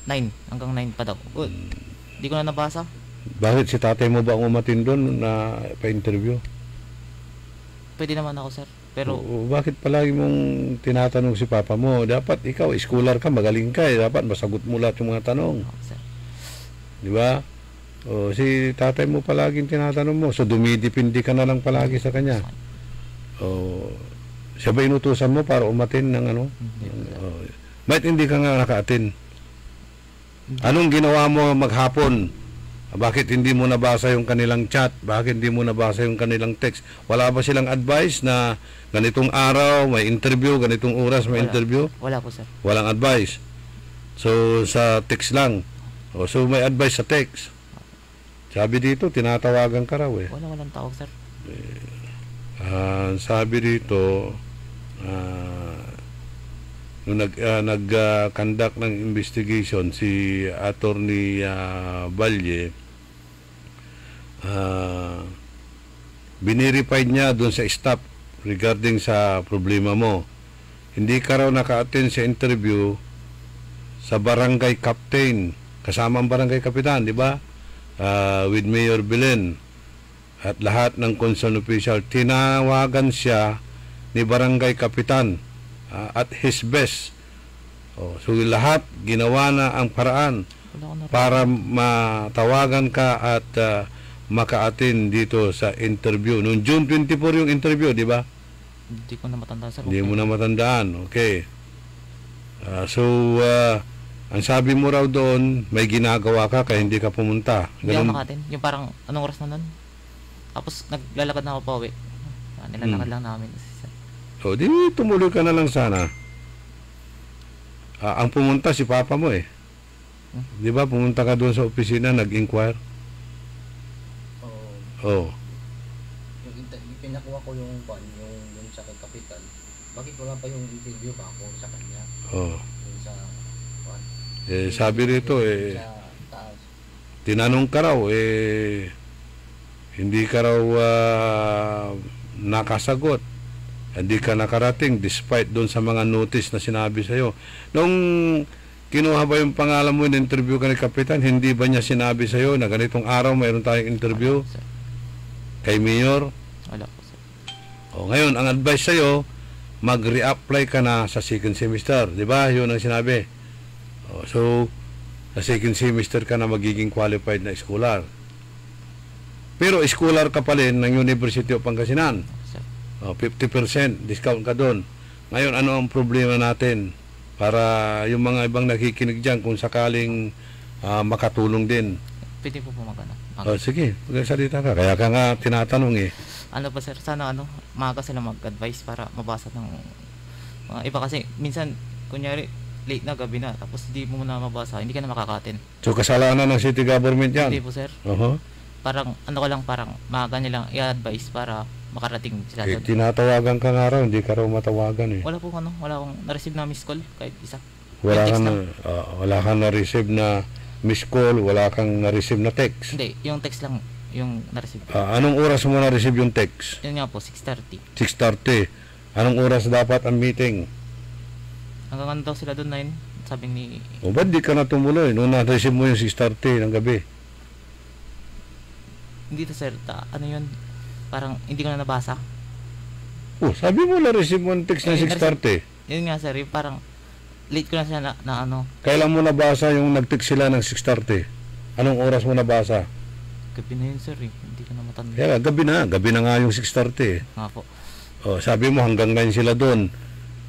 9. Hanggang 9 pa daw. Hindi ko na nabasa. Bakit si tatay mo ba ang umatin doon na pa-interview? Pwede naman ako, sir. Pero bakit palagi mong tinatanong si papa mo? Dapat ikaw, scholar ka, magaling ka. Dapat masagot mo lahat yung mga tanong. Di ba? Si tatay mo palaging tinatanong mo. So dumidipindi ka na lang palagi sa kanya. Siya ba inutusan mo para umatin ng ano? Bakit hindi ka nga naka-attend? Anong ginawa mo maghapon? Bakit hindi mo nabasa yung kanilang chat? Bakit hindi mo nabasa yung kanilang text? Wala ba silang advice na ganitong araw may interview, ganitong oras may interview? Wala po, sir. Walang advice. So sa text lang. So may advice sa text. Sabi dito, tinatawagan ka raw eh. Walang tawag, sir. Sabi dito, nung nag-conduct ng investigation si Attorney Balye, binirified niya doon sa staff regarding sa problema mo. Hindi ka raw naka-attend sa interview sa barangay captain, kasama ang barangay kapitan, di ba? With Mayor Belen at lahat ng concerned official. Tinawagan siya ni barangay kapitan at his best. So lahat ginawa na ang paraan para matawagan ka at maka-attend dito sa interview. Noong June 24 yung interview, di ba? Hindi ko na matandaan, sir. Hindi mo na matandaan. Okay. Ang sabi mo raw doon, may ginagawa ka kaya hindi ka pumunta. Hindi ako naka-attend. Yung parang anong oras na nun? Tapos naglalakad na ako pa uwi. Nilalakad lang namin. O, di tumuloy ka na lang sana. Ang pumunta si Papa mo eh. Di ba, pumunta ka doon sa opisina, nag-inquire? Oo. Yung pinakuha ko yung sa kapitan, bakit wala pa yung interview pa ako sa kanya? Oo. Yung sa sabi rito tinanong ka raw hindi ka raw nakasagot, hindi ka nakarating despite doon sa mga notice na sinabi sa'yo. Nung kinuha ba yung pangalan mo, in-interview ka ni Kapitan, hindi ba niya sinabi sa'yo na ganitong araw mayroon tayong interview kay Mayor? Wala po, sir. Ngayon, ang advice sa'yo, mag-reapply ka na sa second semester, di ba? Yun ang sinabi. So, sa second semester ka na magiging qualified na scholar. Pero scholar ka pa rin ng University of Pangasinan. 50% discount ka doon. Ngayon, ano ang problema natin para yung mga ibang nakikinig dyan kung sakaling makatulong din? Pwede po magana. Sige, magsalita ka. Kaya ka nga tinatanong eh. Ano pa sir, sana maaga sila mag-advise para mabasa ng mga iba kasi minsan, kunyari, late na, gabi na, tapos hindi mo na mabasa, hindi ka na makakatin. So, kasalanan ng city government yan? Hindi po sir. Parang, parang maaga nilang i-advise para makarating sila doon. Tinatawagan ka nga raw, hindi ka raw matawagan eh. Wala po wala akong na-receive na miss call, kahit isa. Wala kang na-receive na miss call, wala kang na-receive na text? Hindi, yung text lang yung na-receive. Anong oras mo na-receive yung text? Yun nga po, 6:30. 6:30. Anong oras dapat ang meeting? Hanggang daw sila doon 9, sabi ni... Ba't di ka na tumuloy nung na-receive mo yung 6:30 ng gabi? Hindi to sir, yun? Parang hindi ko na nabasa. Sabi mo na-receive mo yung text na 6:30. Yun nga sir, parang late ko na siya na ano. Kailan mo nabasa yung nag-text sila ng 6:30? Anong oras mo nabasa? Gabi na yun sir, hindi ko na matanda. Yeah, gabi na nga yung 6:30. Nga po. Sabi mo hanggang 9 sila doon.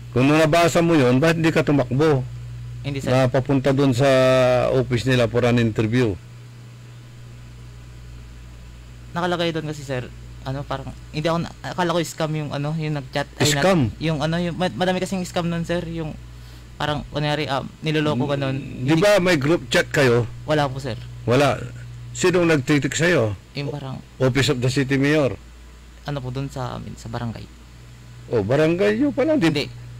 Kung nabasa mo yun, bakit hindi ka tumakbo? Hindi sir. Na papunta doon sa office nila for an interview. Nakalagay doon kasi sir, parang hindi ako akala ko scam yung yung nag-chat scam. Yung madami kasing scam noon sir, yung parang kunyari niloloko ganun. Di ba may group chat kayo? Wala po sir. Wala. Sinong nagtitik sa'yo? Yung parang Office of the City Mayor. Po doon sa barangay. Barangay nyo pala.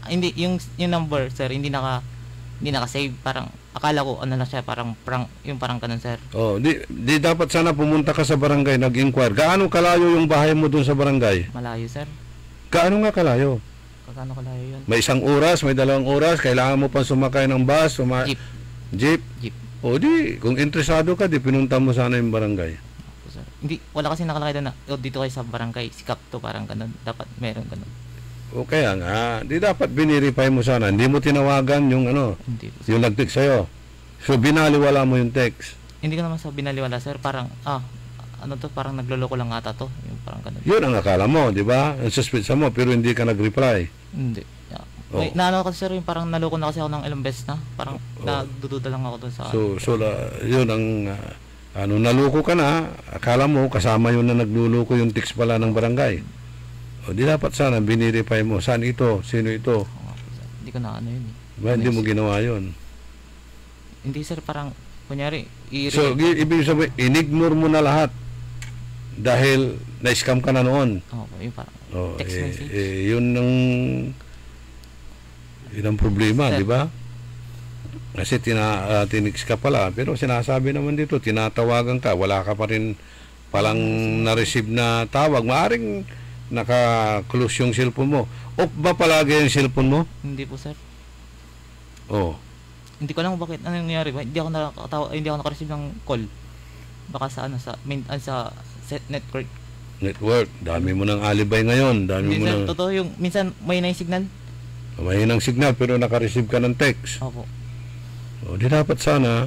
Hindi yung number sir, hindi naka-save, parang akala ko na siya, parang ganun sir. Di dapat sana pumunta ka sa barangay, nag-inquire. Gaano kalayo yung bahay mo doon sa barangay? Malayo sir. Gaano nga kalayo? Gaano kalayo yun? May 1 oras, may 2 oras, kailangan mo pa sumakay ng bus, jeep. Kung interesado ka, di pinunta mo sana yung barangay. Hindi, wala kasi nakalagay doon na dito kayo sa barangay, sikap to, parang ganun. Dapat meron ganun. Kaya nga, di dapat binirify mo sana. Hindi mo tinawagan yung yung nag-text sa'yo. So, binaliwala mo yung text. Hindi ko naman sa binaliwala, sir. Parang, parang nagloloko lang ata to. Yung parang ganun. Yun ang akala mo, di ba? Ang suspicion mo, pero hindi ka nag-reply. Hindi. Naano kasi sir, yung parang naloko na kasi ako ng ilang beses na. Parang nagdududa lang ako dun sa... So yun ang... naloko ka na, akala mo, kasama yun na nagluloko yung text pala ng barangay. Di dapat sana binirify mo, saan ito, sino ito? Hindi ko na yun. Hindi mo ginawa yun? Hindi sir, parang kunyari so ibig sabihin, in-ignore mo na lahat dahil na-scam ka na noon. Yung parang text message. Yun ang problema, di ba? Kasi tinix ka pala, pero sinasabi naman dito, tinatawagan ka, wala ka pa rin palang na-receive na tawag. Maaring naka-close yung cellphone mo. Off ba palagi yung cellphone mo? Hindi po, sir. Hindi ko alam bakit anong nangyari. Hindi ako naka-receive ng call. Baka sa set network. Dami mo ng alibay ngayon. Hindi, sir. Totoo yung minsan may signal. May signal pero naka-receive ka ng text. Opo. Di dapat sana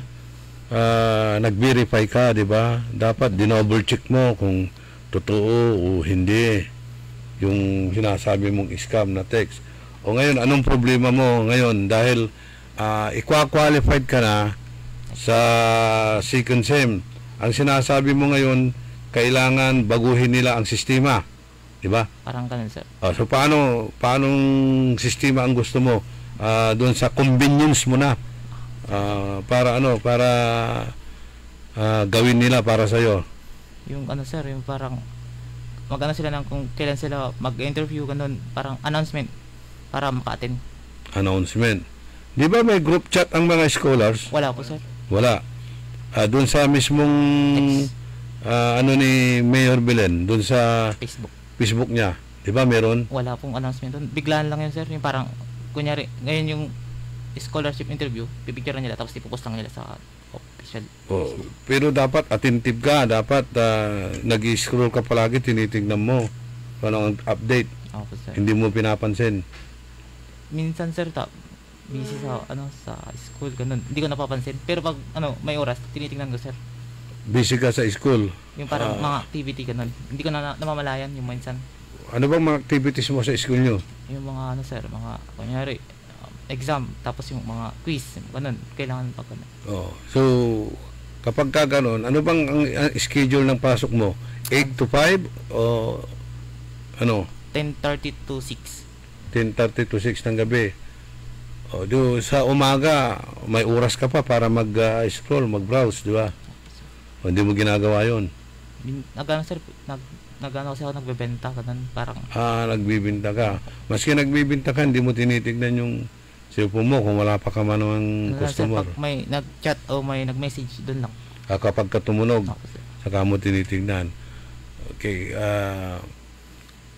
nag-verify ka, di ba? Dapat dinoble check mo kung totoo o hindi yung sinasabi mong scam na text. Ngayon, anong problema mo ngayon? Dahil i-qualified ka na sa second sem. Ang sinasabi mo ngayon, kailangan baguhin nila ang sistema. di ba? Parang ganun, sir. So paanong sistema ang gusto mo doon sa convenience mo na para gawin nila para sa iyo? Yung sir, yung parang magano sila ng kung kailan sila mag-interview, ganun, parang announcement para maka-attend. Announcement. Di ba may group chat ang mga scholars? Wala po, sir. Wala. Doon sa mismong ni Mayor Belen, doon sa Facebook niya, di ba meron? Wala pong announcement doon. Biglaan lang yun, sir. Yung parang, kunyari, ngayon yung scholarship interview, pipicturean nila, tapos ipopost lang nila sa official. Pero dapat attentive ka, dapat nag-scroll ka palagi, tinitingnan mo paano ang update. Opo, sir. Hindi mo pinapansin. Minsan, sir, busy sa school, ganun. Hindi ko napapansin. Pero pag may oras, tinitingnan ko, sir. Busy ka sa school? Yung parang mga activity, ganun. Hindi ko namamalayan yung minsan. Ano bang mga activities mo sa school nyo? Yung mga sir, mga kunyari exam, tapos yung mga quiz, ganun. Kailangan pag ganun. So kapag ka ganun, ano bang ang schedule ng pasok mo? 8 to 5 o ano? 10:30 to 6. 10:30 to 6 ng gabi. Sa umaga may oras ka pa para mag-scroll, mag-browse, di ba? Hindi mo ginagawa yun? Sir, kasi ako nagbebenta, ganun, parang... nagbibinta ka. Maski nagbibinta ka, hindi mo tinitignan yung cellphone mo kung wala pa ka man ng customer. Sir, pag may nag-chat o may nag-message, doon lang. Kapag katumunog, saka mo tinitignan. Okay.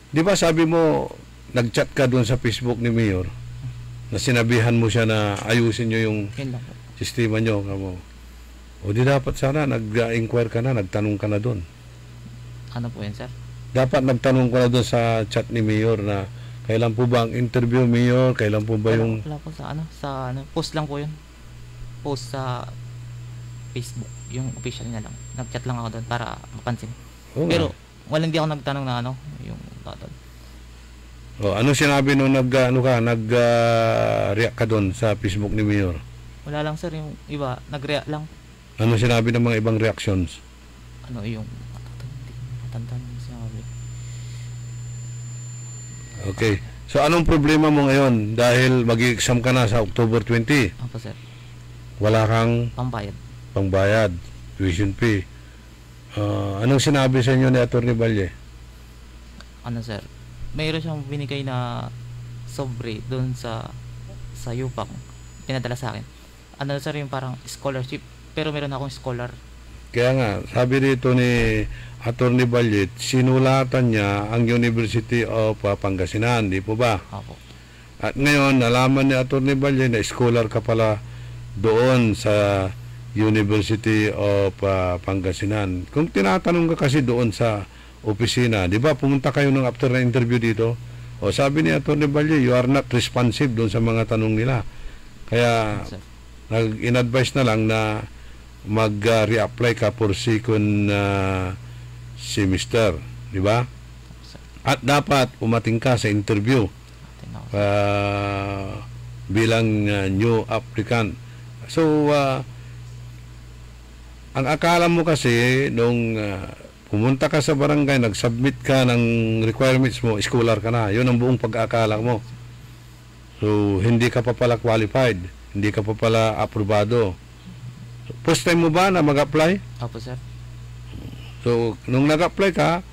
Di ba sabi mo, nag-chat ka doon sa Facebook ni Mayor, na sinabihan mo siya na ayusin nyo yung sistema nyo, o di dapat sana nag-inquire ka na, nagtanong ka na doon. Ano po yun, sir? Dapat nagtanong ka na doon sa chat ni Mayor na kailan po ba ang interview, Mayor? Kailan po ba yung... Wala po sa post lang po yun. Post sa Facebook, yung official niya lang. Nag-chat lang ako doon para mapansin. Pero wala, hindi ako nagtanong na yung tatod. Ano sinabi nung nag-react ka doon sa Facebook ni Mayor? Wala lang, sir, yung iba, nag-react lang. Ano sinabi ng mga ibang reactions? Yung matanda nung sinabi. Okay. So anong problema mo ngayon dahil mag-exam ka na sa October 20? Opo, sir. Wala kang pangbayad, tuition fee. Anong sinabi sa inyo ni Atty. Valle? Sir, mayroon siyang binigay na sobre doon sa Yupang, pinadala sa akin. Sir, yung parang scholarship, pero meron akong scholar. Kaya nga, sabi dito ni Atty. Valle, sinulatan niya ang University of Pangasinan, di po ba? Opo. At ngayon, nalaman ni Atty. Valle na scholar ka pala doon sa University of Pangasinan. Kung tinatanong ka kasi doon sa opisina, di ba, pumunta kayo ng after na interview dito, sabi ni Atty. Valle, you are not responsive doon sa mga tanong nila. Kaya, in-advise na lang na mag-reapply ka for second semester, di ba? At dapat umating ka sa interview bilang new applicant. So, ang akala mo kasi nung pumunta ka sa barangay, nag-submit ka ng requirements mo, scholar ka na. Yun ang buong pag-akala mo. So, hindi ka pa pala qualified, hindi ka pa pala aprobado. First time mo ba na mag-apply? Opo, sir. So, nung nag-apply ka,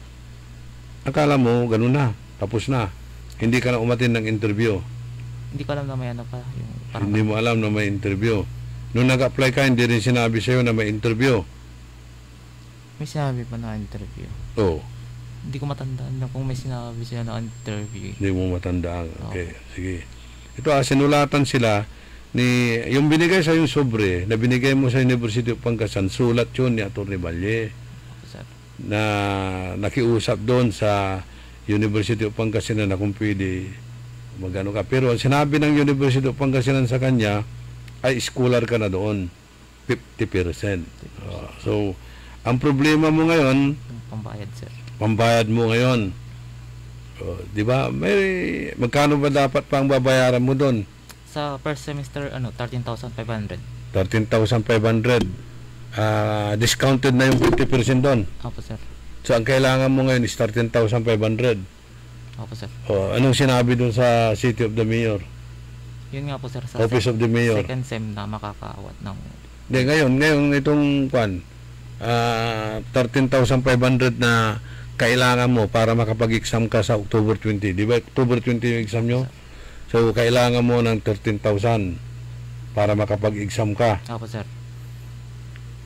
akala mo, ganun na, tapos na. Hindi ka na umatin ng interview. Hindi ko alam na may pa. Hindi mo alam na may interview. Nung nag-apply ka, hindi rin sinabi sa'yo na may interview. May sinabi pa na interview. Hindi ko matandaan na kung may sinabi siya na interview. Hindi mo matandaan. Okay, sige. Ito, sinulatan sila yung binigay sa yung sobre na binigay mo sa University of Pangasinan, sulat yun ni Atty. Valle na nakiusap doon sa University of Pangasinan na kung pwede magano ka. Pero sinabi ng University of Pangasinan sa kanya ay scholar ka na doon 50%. So ang problema mo ngayon, pambayad, sir. Pambayad mo ngayon. Di ba? Magkano ba dapat pang babayaran mo doon? Sa first semester, 13,500. 13,500. Discounted na yung 50% doon. Opo, sir. So, ang kailangan mo ngayon is 13,500. Opo, sir. Anong sinabi doon sa City of the Mayor? Yun nga po, sir. Sa Office of the Mayor. Second sem na makakaawat ng... Hindi, ngayon itong 13,500 na kailangan mo para makapag-exam ka sa October 20. Di ba October 20 yung exam nyo? So, kailangan mo ng 13,000 para makapag-exam ka. Opo, sir.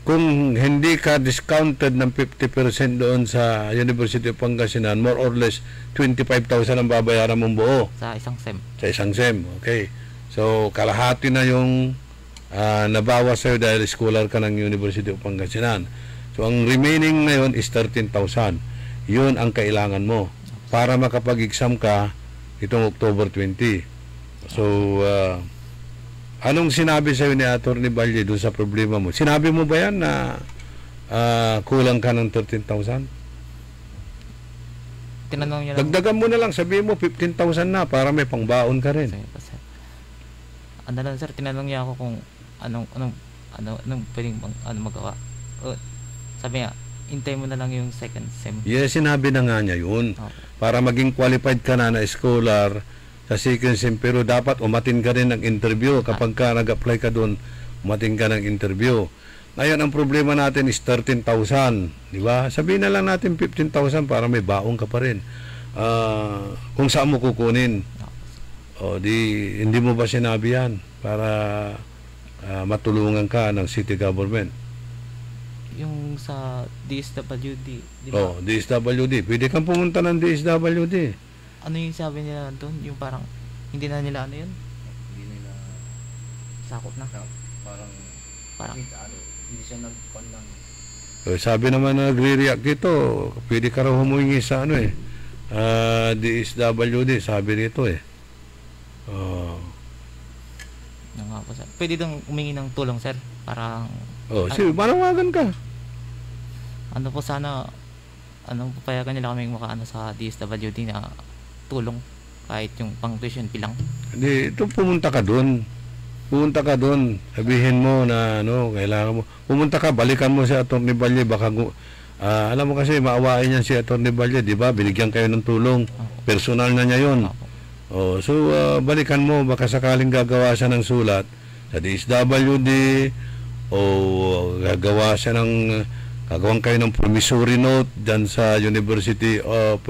Kung hindi ka discounted ng 50% doon sa University of Pangasinan, more or less 25,000 ang babayaran mong buo. Sa isang sem. Sa isang sem, okay. So, kalahati na yung nabawas sa'yo dahil scholar ka ng University of Pangasinan. So, ang remaining ngayon is 13,000. Yun ang kailangan mo para makapag-exam ka itong October 20. So, anong sinabi sa'yo ni Atty. Valle doon sa problema mo? Sinabi mo ba yan na kulang ka ng 13,000? Tinanong niya lang. Dagdagan mo na lang, sabihin mo 15,000 na para may pangbaon ka rin. Ano lang, sir, tinanong niya ako kung anong pwedeng magawa. Sabi niya, hintay mo na lang yung second sem. Yes, sinabi na nga niya yun. Para maging qualified ka na scholar sa second sem, pero dapat umatin ka rin ng interview. Kapag ka nag-apply ka doon, umatin ka ng interview. Ngayon, ang problema natin is 13,000. Di ba? Sabihin na lang natin 15,000 para may baong ka pa rin. Kung saan mo kukunin. Hindi mo ba sinabi yan para matulungan ka ng city government? Yung sa DSWD, di ba? DSWD. Pwede kang pumunta ng DSWD. Ano yung sabi nila doon? Yung parang, hindi na nila ano yun? Hindi nila sakop na. Parang hindi siya nagpon lang. Sabi naman na nagre-react dito, pwede ka raw humingi sa DSWD, sabi rito nga po, sir. Pwede dong humingi ng tulong, sir. Parang... sige, manawagan ka. Ano po sana, papayagan nila kami makaano sa DSWD na tulong kahit yung pang tuition fee lang. Hindi, ito pumunta ka doon. Sabihin mo na kailangan mo. Pumunta ka, balikan mo si Atty. Valle, baka alam mo kasi maawain niya si Atty. Valle, di ba? Binigyan kayo ng tulong. Personal na niya 'yon. So balikan mo, baka sakaling gagawa siya ng sulat sa DSWD o gagawa siya gagawin kayo ng promissory note dyan sa University of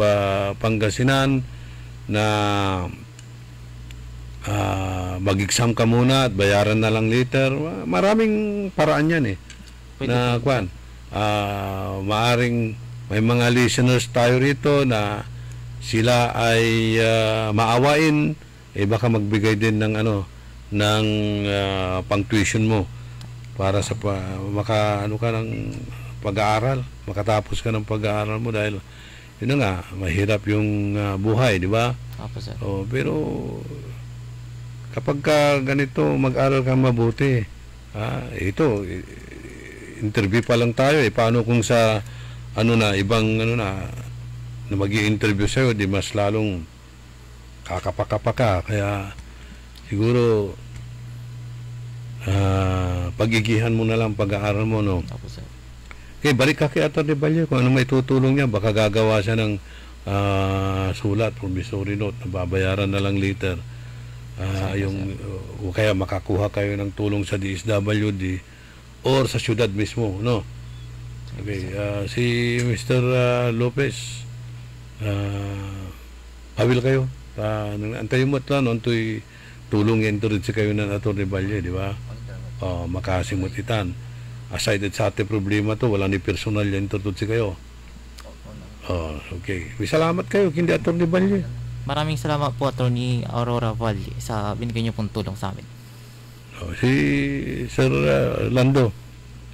Pangasinan na mag-exam ka muna at bayaran na lang later. Maraming paraan yan na maaring may mga listeners tayo rito na sila ay maawain, baka magbigay din ng ng pang-tuition mo para sa ka ng pag-aaral, makatapos ka ng pag-aaral mo dahil yun nga, mahirap yung buhay, di ba? Opo, sir. Pero kapag ka ganito, mag-aral kang mabuti. Ito, interview pa lang tayo. Paano kung sa ibang na mag-i-interview sa'yo, di mas lalong kakapaka ka. Kaya siguro pagigihan mo na lang pag-aaral mo, no? Opo, sir. Okay, balik ka kay Atty. Valle kung ano may tutulong niya, baka gagawa siya ng sulat, promissory note na babayaran na lang later. O kaya makakuha kayo ng tulong sa DSWD or sa syudad mismo, no? Okay, si Mr. Lopez, awil kayo. Antayin mo ito, antoy tulong yan rin si kayo ng Atty. Valle, di ba? Makasimot itan. Aside sa ating problema to, wala ni personal yan tutut si kayo. Okay. May salamat kayo, hindi Atty. Valle. Maraming salamat po, Atty. Aurora Valle, sa binigay niyo pong tulong sa amin. Si Sir Lando,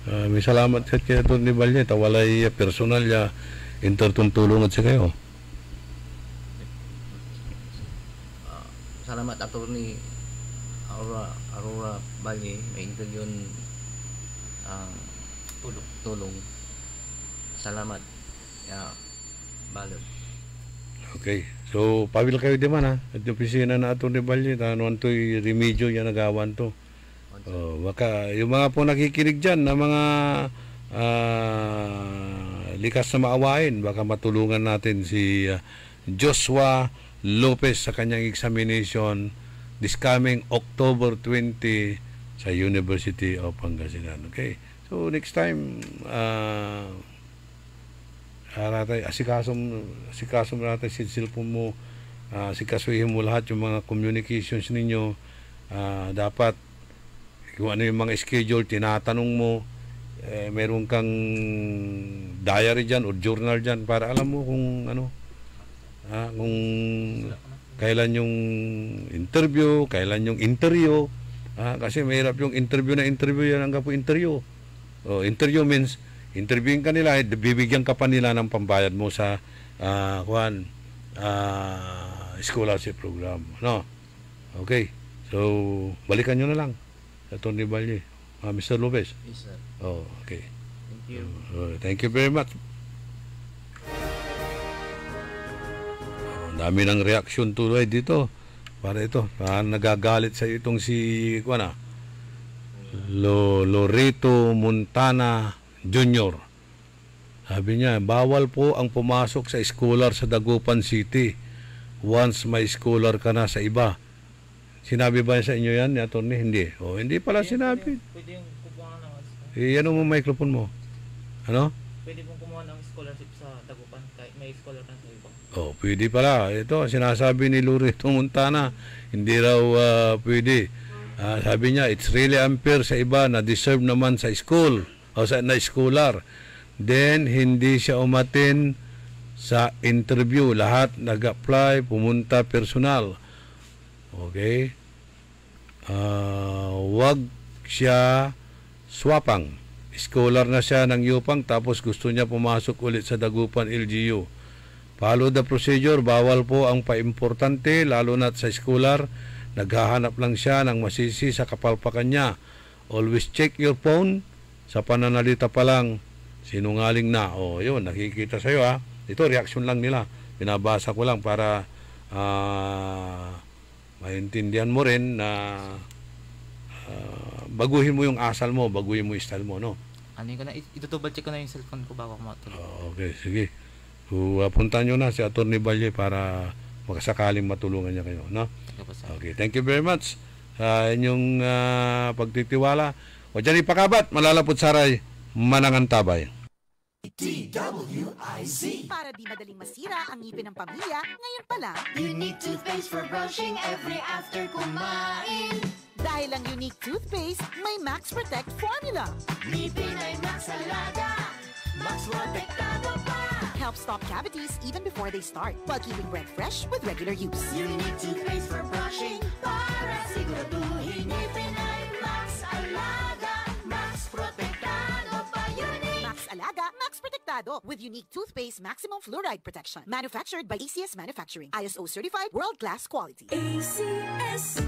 may salamat sa kay Atty. Valle. Tawalay personal ya intertuntulong at si kayo. Salamat, Atty. Aurora Valle, may interview tulong. Salamat. Balot. Okay. So, pawil kayo di man at yung opisina na Atty. Valle, ano to'y remedyo yan nagawan to. Baka yung mga po nakikinig dyan na mga likas na maawain, baka matulungan natin si Joshua Lopez sa kanyang examination this coming October 20 sa University of Pangasinan. Okay? So next time, asikaso mo natin si cellphone mo, asikasuhin mo lahat yung mga communications ninyo. Dapat kung ano yung mga schedule, tinatanong mo, meron kang diary dyan o journal dyan para alam mo kung ano, kung kailan yung interview, kailan yung interview. Kasi mahirap yung interview yan hanggang po interview. Interview means interviewing ka nila, bibigyan ka pa nila ng pambayad mo sa scholarship program. No? Okay. So, balikan nyo na lang sa Atty. Balye. Mr. Lopez. Yes, sir. Okay. Thank you. Thank you very much. Dami ng reaksyon tuloy dito. Para ito. Nagagalit sa itong si Lorito Montana Jr. Sabi niya, bawal po ang pumasok sa scholar sa Dagupan City once may scholar ka na sa iba. Sinabi ba sa inyo yan, attorney? Hindi. Hindi pala sinabi. Pwede yung kumuha ng... Yan mo microphone mo. Ano? Pwede pong kumuha ng scholarship sa Dagupan kahit may scholar ka sa iba. Pwede pala. Ito, sinasabi ni Lorito Montana, hindi raw pwede. Sabi niya, it's really unfair sa iba na deserve naman sa school o na scholar. Then, hindi siya umatin sa interview. Lahat nag-apply, pumunta personal. Okay? Wag siya swapang. Scholar na siya ng Yupang tapos gusto niya pumasok ulit sa Dagupan LGU. Follow the procedure. Bawal po ang paimportante lalo na sa scholar. Naghahanap lang siya ng masisi sa kapalpakan niya. Always check your phone. Sa pananalita pa lang, sinungaling na. Yun, nakikita sa'yo ha. Ito, reaction lang nila. Binabasa ko lang para maintindihan mo rin na baguhin mo yung asal mo, baguhin mo yung style mo, no? Ito-double check ko na yung cellphone ko bago ako matulog. Okay, sige. So, punta nyo na si Atty. Balye para makasakaling matulungan niya kayo, no? Okay, thank you very much sa inyong pagtitiwala. O dyan ipakabat, malalapot saray, manangantabay. DWIZ. Para di madaling masira ang ngipin ng pamilya, ngayon pa lang, Unique Toothpaste for brushing every after kumain. Dahil ang Unique Toothpaste, may Max Protect formula. Ngipin ay Max Alaga, Max Protektado pa. Helps stop cavities even before they start, while keeping breath fresh with regular use. Unique Toothpaste for brushing, para siguraduhin ngipin ay Max Alaga, Max Protektado pa. Max Alaga, Max Protektado with Unique Toothpaste Maximum Fluoride Protection. Manufactured by ACS Manufacturing. ISO certified world-class quality. ACS.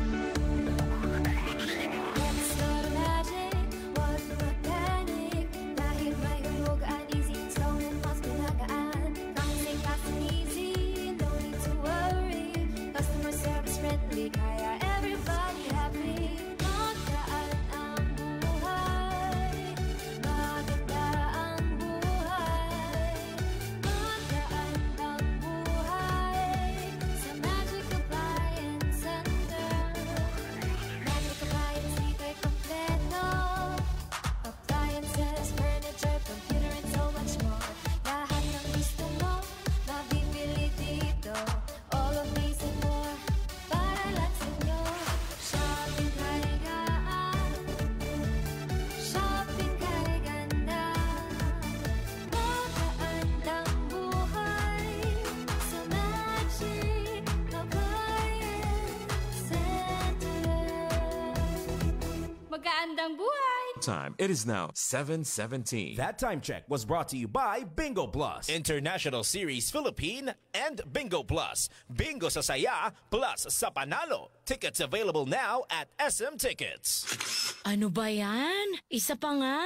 Magandang buhay! Time. It is now 7:17. That time check was brought to you by Bingo Plus, International Series Philippine, and Bingo Plus. Bingo sa saya, plus sa panalo. Tickets available now at SM Tickets. Ano ba yan? Isa pa nga.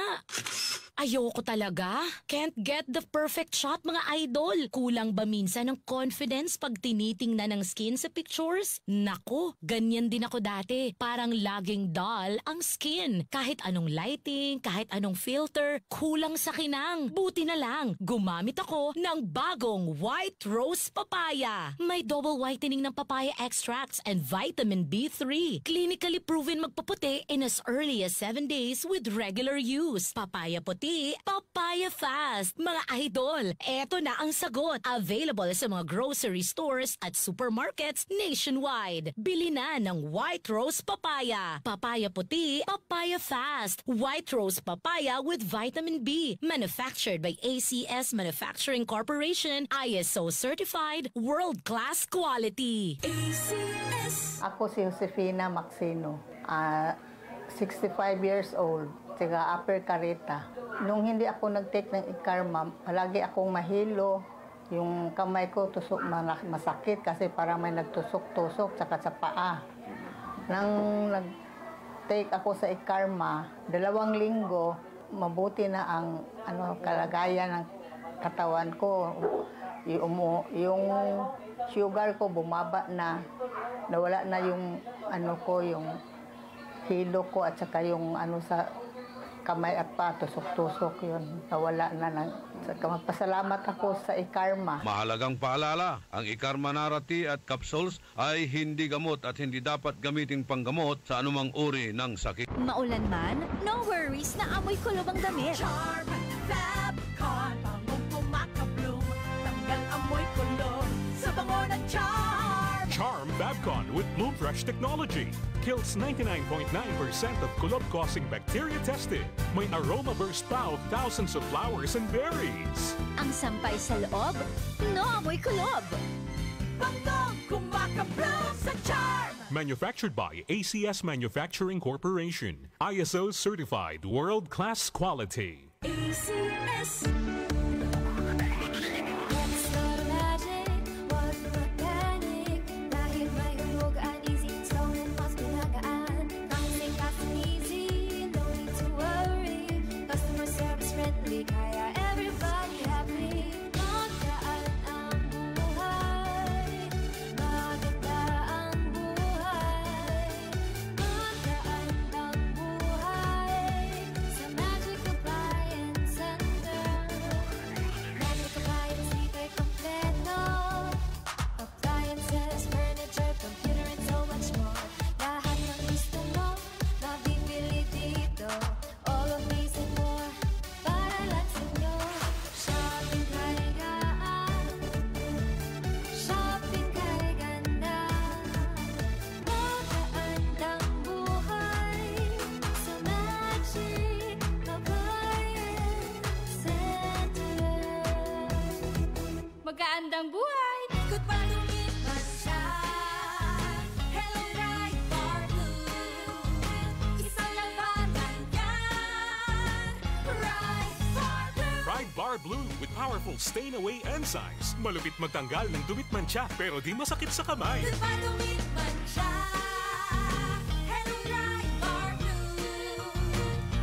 Ayoko talaga. Can't get the perfect shot, mga idol. Kulang ba minsan ng confidence pag tinitingnan ng skin sa pictures? Nako, ganyan din ako dati. Parang laging dull ang skin. Kahit anong lighting, kahit anong filter, kulang sa kinang. Buti na lang, gumamit ako ng bagong White Rose Papaya. May double whitening ng papaya extracts and vitamin B3. Clinically proven magpaputi in as early as 7 days with regular use. Papaya puti, papaya fast. Mga idol, eto na ang sagot. Available sa mga grocery stores at supermarkets nationwide. Bili na ng White Rose Papaya. Papaya puti, papaya fast. White Rose Papaya with vitamin B. Manufactured by ACS Manufacturing Corporation. ISO certified, world-class quality. ACS. Ako si Josefina Maxino, 65 years old, taga Upper Carita. Nung hindi ako nag-take ng Ikarma, palagi akong mahilo. Yung kamay ko masakit kasi parang may nagtusok-tusok tsaka sa paa. Nang nag-take ako sa Ikarma, 2 linggo, mabuti na ang kalagayan ng katawan ko. Yung sugar ko bumaba na, nawala na yung yung hilo ko at saka yung sa kamay at pa, tusok-tusok yun. Nawala na. Magpasalamat ako sa Ikarma. Mahalagang paalala, ang Ikarma Narati at capsules ay hindi gamot at hindi dapat gamitin panggamot sa anumang uri ng sakit. Maulan man, no worries na amoy kulob ang damit. Charm Fabcon, bangong pumakabloom, tanggal amoy kulob sa bango ng Charm. Charm Fabcon with Bloom Fresh technology. Kills 99.9% of kulob-causing bacteria tested. May aroma burst pa of thousands of flowers and berries. Ang sampay sa loob, no amoy kulob. Bangong kumakabloom sa Charm. Manufactured by ACS Manufacturing Corporation. ISO certified, world-class quality. ACS. Magandang buhay! Ikot pa lumipas siya. Hello, Ride Bar Blue. Isang labanan yan. Ride Bar Blue. Ride Bar Blue with powerful stain-away enzymes. Malupit magtanggal ng dumit mancha pero di masakit sa kamay. Ikot pa lumipas siya. Hello, Ride Bar Blue.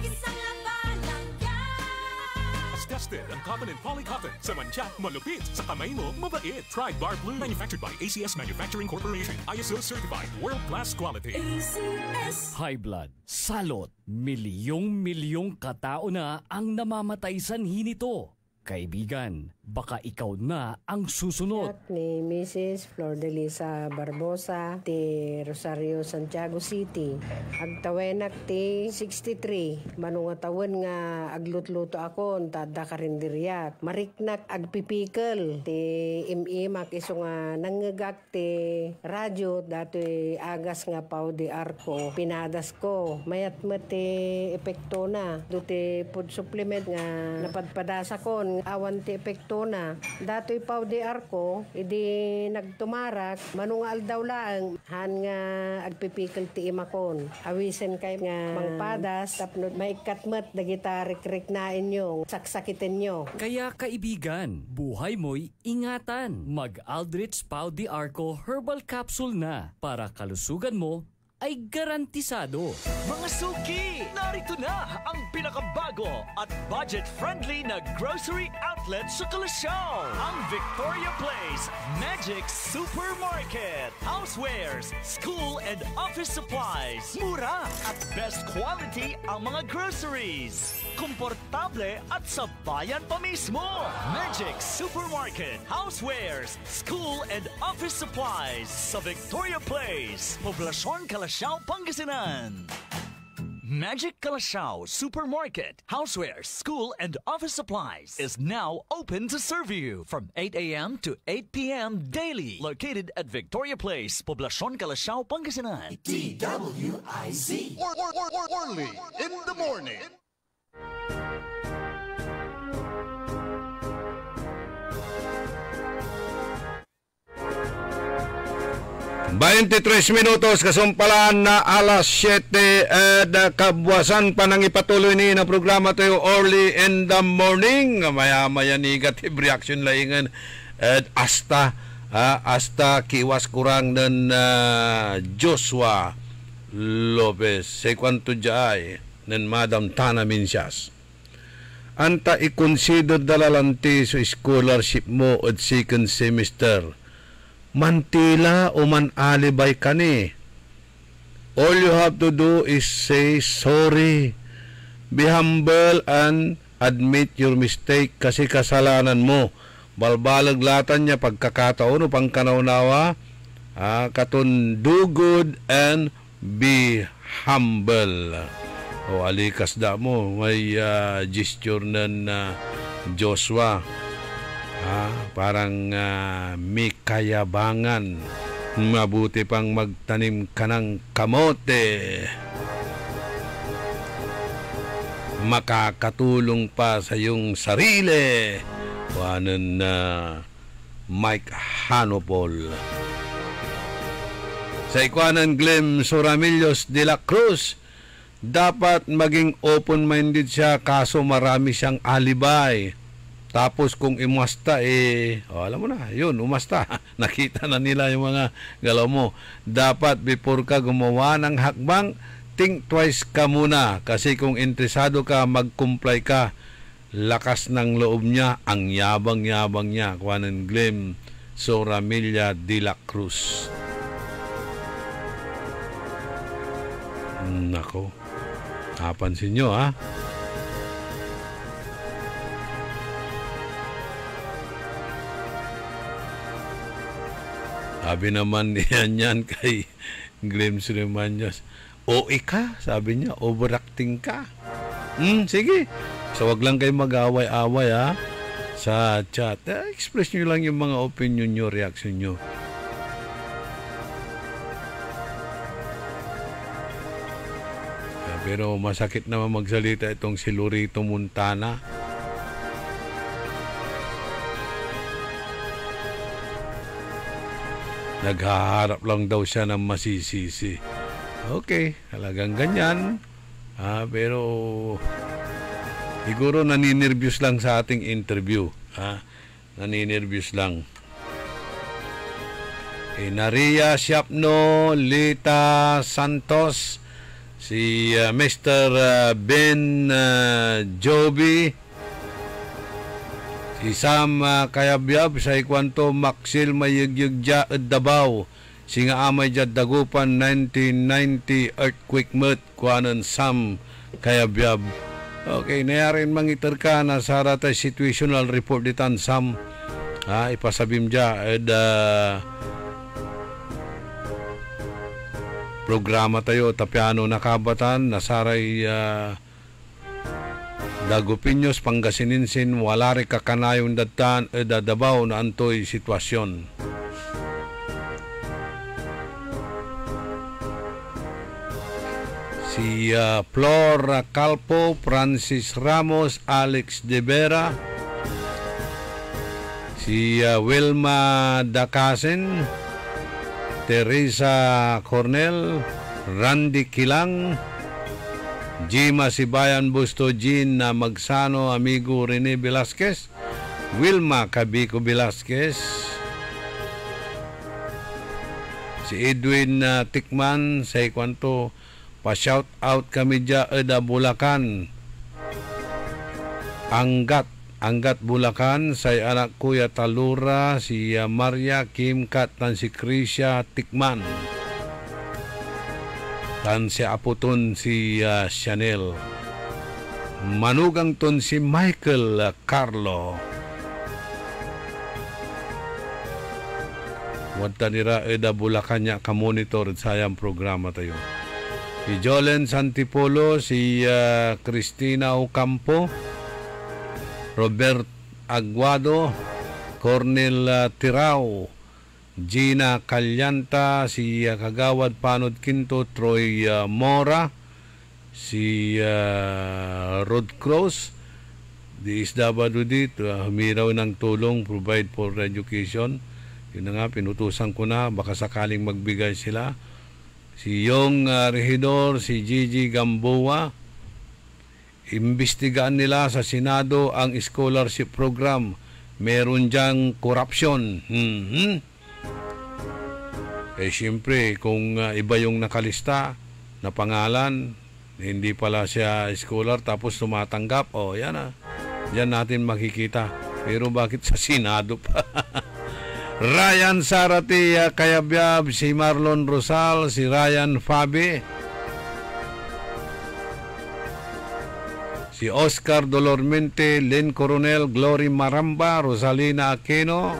Isang labanan yan. As tested ang cotton and polycotton. Sa mancha, malupit. Sa kamay mo, mabait. Ride Bar Blue. Manufactured by ACS Manufacturing Corporation. ISO certified. World-class quality. ACS. High blood, salot, milyong-milyong katao na ang namamatay sanhi nito. Kaibigan, baka ikaw na ang susunod. Ni Mrs. Flordelisa Barbosa, ti Rosario, Santiago City. Agtawenak ti 63. Manungatawan nga aglutluto akon, tada karindiryak. Mariknak agpipikal. Ti imimak iso nga nangagak ti radyo, dati agas nga pao di arko. Pinadas ko. Mayat ti epekto na. Duti food supplement nga napadpadasa kon. Awan ti epekto na. Dato'y pao di arko, idi nagtumarak, manungal daw lang, han nga agpipikil ti imakon. Awisen kay nga mangpadas, tapno may katmat, dagita rik-rik na inyo, saksakitin nyo. Kaya kaibigan, buhay mo'y ingatan. Mag Aldrich Pau di Arco Herbal Capsule na para kalusugan mo ay garantisado. Mga suki, narito na ang pinakabago at budget-friendly na grocery outlet sa Kalasyaw. Ang Victoria Place Magic Supermarket. Housewares, school and office supplies. Mura at best quality ang mga groceries. Komportable at sa bayan pa mismo. Magic Supermarket. Housewares, school and office supplies sa Victoria Place, Poblacion, Kalasyaw, Pangasinan. Magic Kalasyaw Supermarket, Housewares, School and Office Supplies is now open to serve you from 8 a.m. to 8 p.m. daily. Located at Victoria Place, Poblacion, Kalasyaw, Pangasinan. DWIZ. Orly in the morning. 23 minutos kasumpalan na alas 7 kabwasan pa nang ipatuloy ni na programa tayo Early in the Morning. Maya-maya negative reaction laingan at hasta kiwas kurang ng Joshua Lopez sekwanto jay ng Madam Tana Mincias. Anta i-consider dalalanti sa scholarship mo at second semester. Mantila o man-alibay ka ni. All you have to do is say sorry. Be humble and admit your mistake kasi kasalanan mo. Balbalaglatan niya pagkakataon o pangkanaunawa. Katon do good and be humble. O alikas da mo. May gesture ng Joshua. Parang may kayabangan. Mabuti pang magtanim ka ng kamote. Makakatulong pa sa iyong sarili. Wanan Mike Hanopol. Sa ikwanan Glenn Soramillos de la Cruz, dapat maging open-minded siya kaso marami siyang alibay. Tapos kung umasta alam mo na, yun, umasta. Nakita na nila yung mga galaw mo. Dapat before ka gumawa ng hakbang, think twice ka muna. Kasi kung interesado ka, mag-comply ka. Lakas ng loob niya, ang yabang-yabang niya. Kuwanan Glenn Soramilla de la Cruz. Nako. Napansin nyo, ha? Sabi naman yan kay Glenn Srimanyos, OE ka, sabi niya, overacting ka. Sige. So wag lang kayo mag-away-away ha sa chat. Express nyo lang yung mga opinion nyo, reaction nyo. Pero masakit naman magsalita itong si Lorito Montana. Naghaharap lang daw siya ng masisisi. Okay, talagang ganyan. Pero siguro naninervyos lang sa ating interview. Naninervyos lang. Naria Siapno, Lita Santos, si Mr. Ben Joby, si Sam Kayabyab, sa ikwanto Maxil Mayagyagya at Davao, si nga amay dyan Dagupan 1990 earthquake mat, kuanan Sam Kayabyab. Okay, nayarin mangitar ka na sa ratay situational report ditan Sam. Ipasabim dyan programa tayo tapiano nakabatan nasaray Dagupinyos, Pangasininsin, walari kakanayon datan dadabaw na antoy sitwasyon. Si Flor Calpo, Francis Ramos, Alex De Vera, si Wilma Dakasen, Teresa Cornel, Randy Kilang, Jima Sibayan Busto, Jean na Magsano, amigo Rene Velasquez, Wilma Cabico Velasquez, Si Edwin Tikman say kwanto pa-shout out kami dya da Bulacan. Anggat Bulacan say anak Kuya Talura, si Maria Kim Kat tan si Krisya Tikman. Tan si aputon si Chanel. Manugang ton si Michael Carlo. Wata nira da Bulacan niya ka-monitor sayang programa tayo. Si Jolen Santipolo, si Cristina Ocampo, Robert Aguado, Cornel Tirao, Gina Calyanta, si Kagawad Panod Quinto, Troy Mora, si Rod Cross, di isdabado dito, humiraw ng tulong, provide for education. Yun na nga, pinutusan ko na, baka sakaling magbigay sila. Si Yong Regidor, si Gigi Gamboa, imbestigaan nila sa Senado ang scholarship program. Meron diyang corruption. Eh, siyempre, kung iba yung nakalista na pangalan, hindi pala siya scholar, tapos tumatanggap, yan na. Diyan natin makikita. Pero bakit sa Senado pa? Ryan Sarati, Kayabyab, si Marlon Rosal, si Ryan Fabi, si Oscar Dolormente, Len Coronel, Glory Maramba, Rosalina Aquino,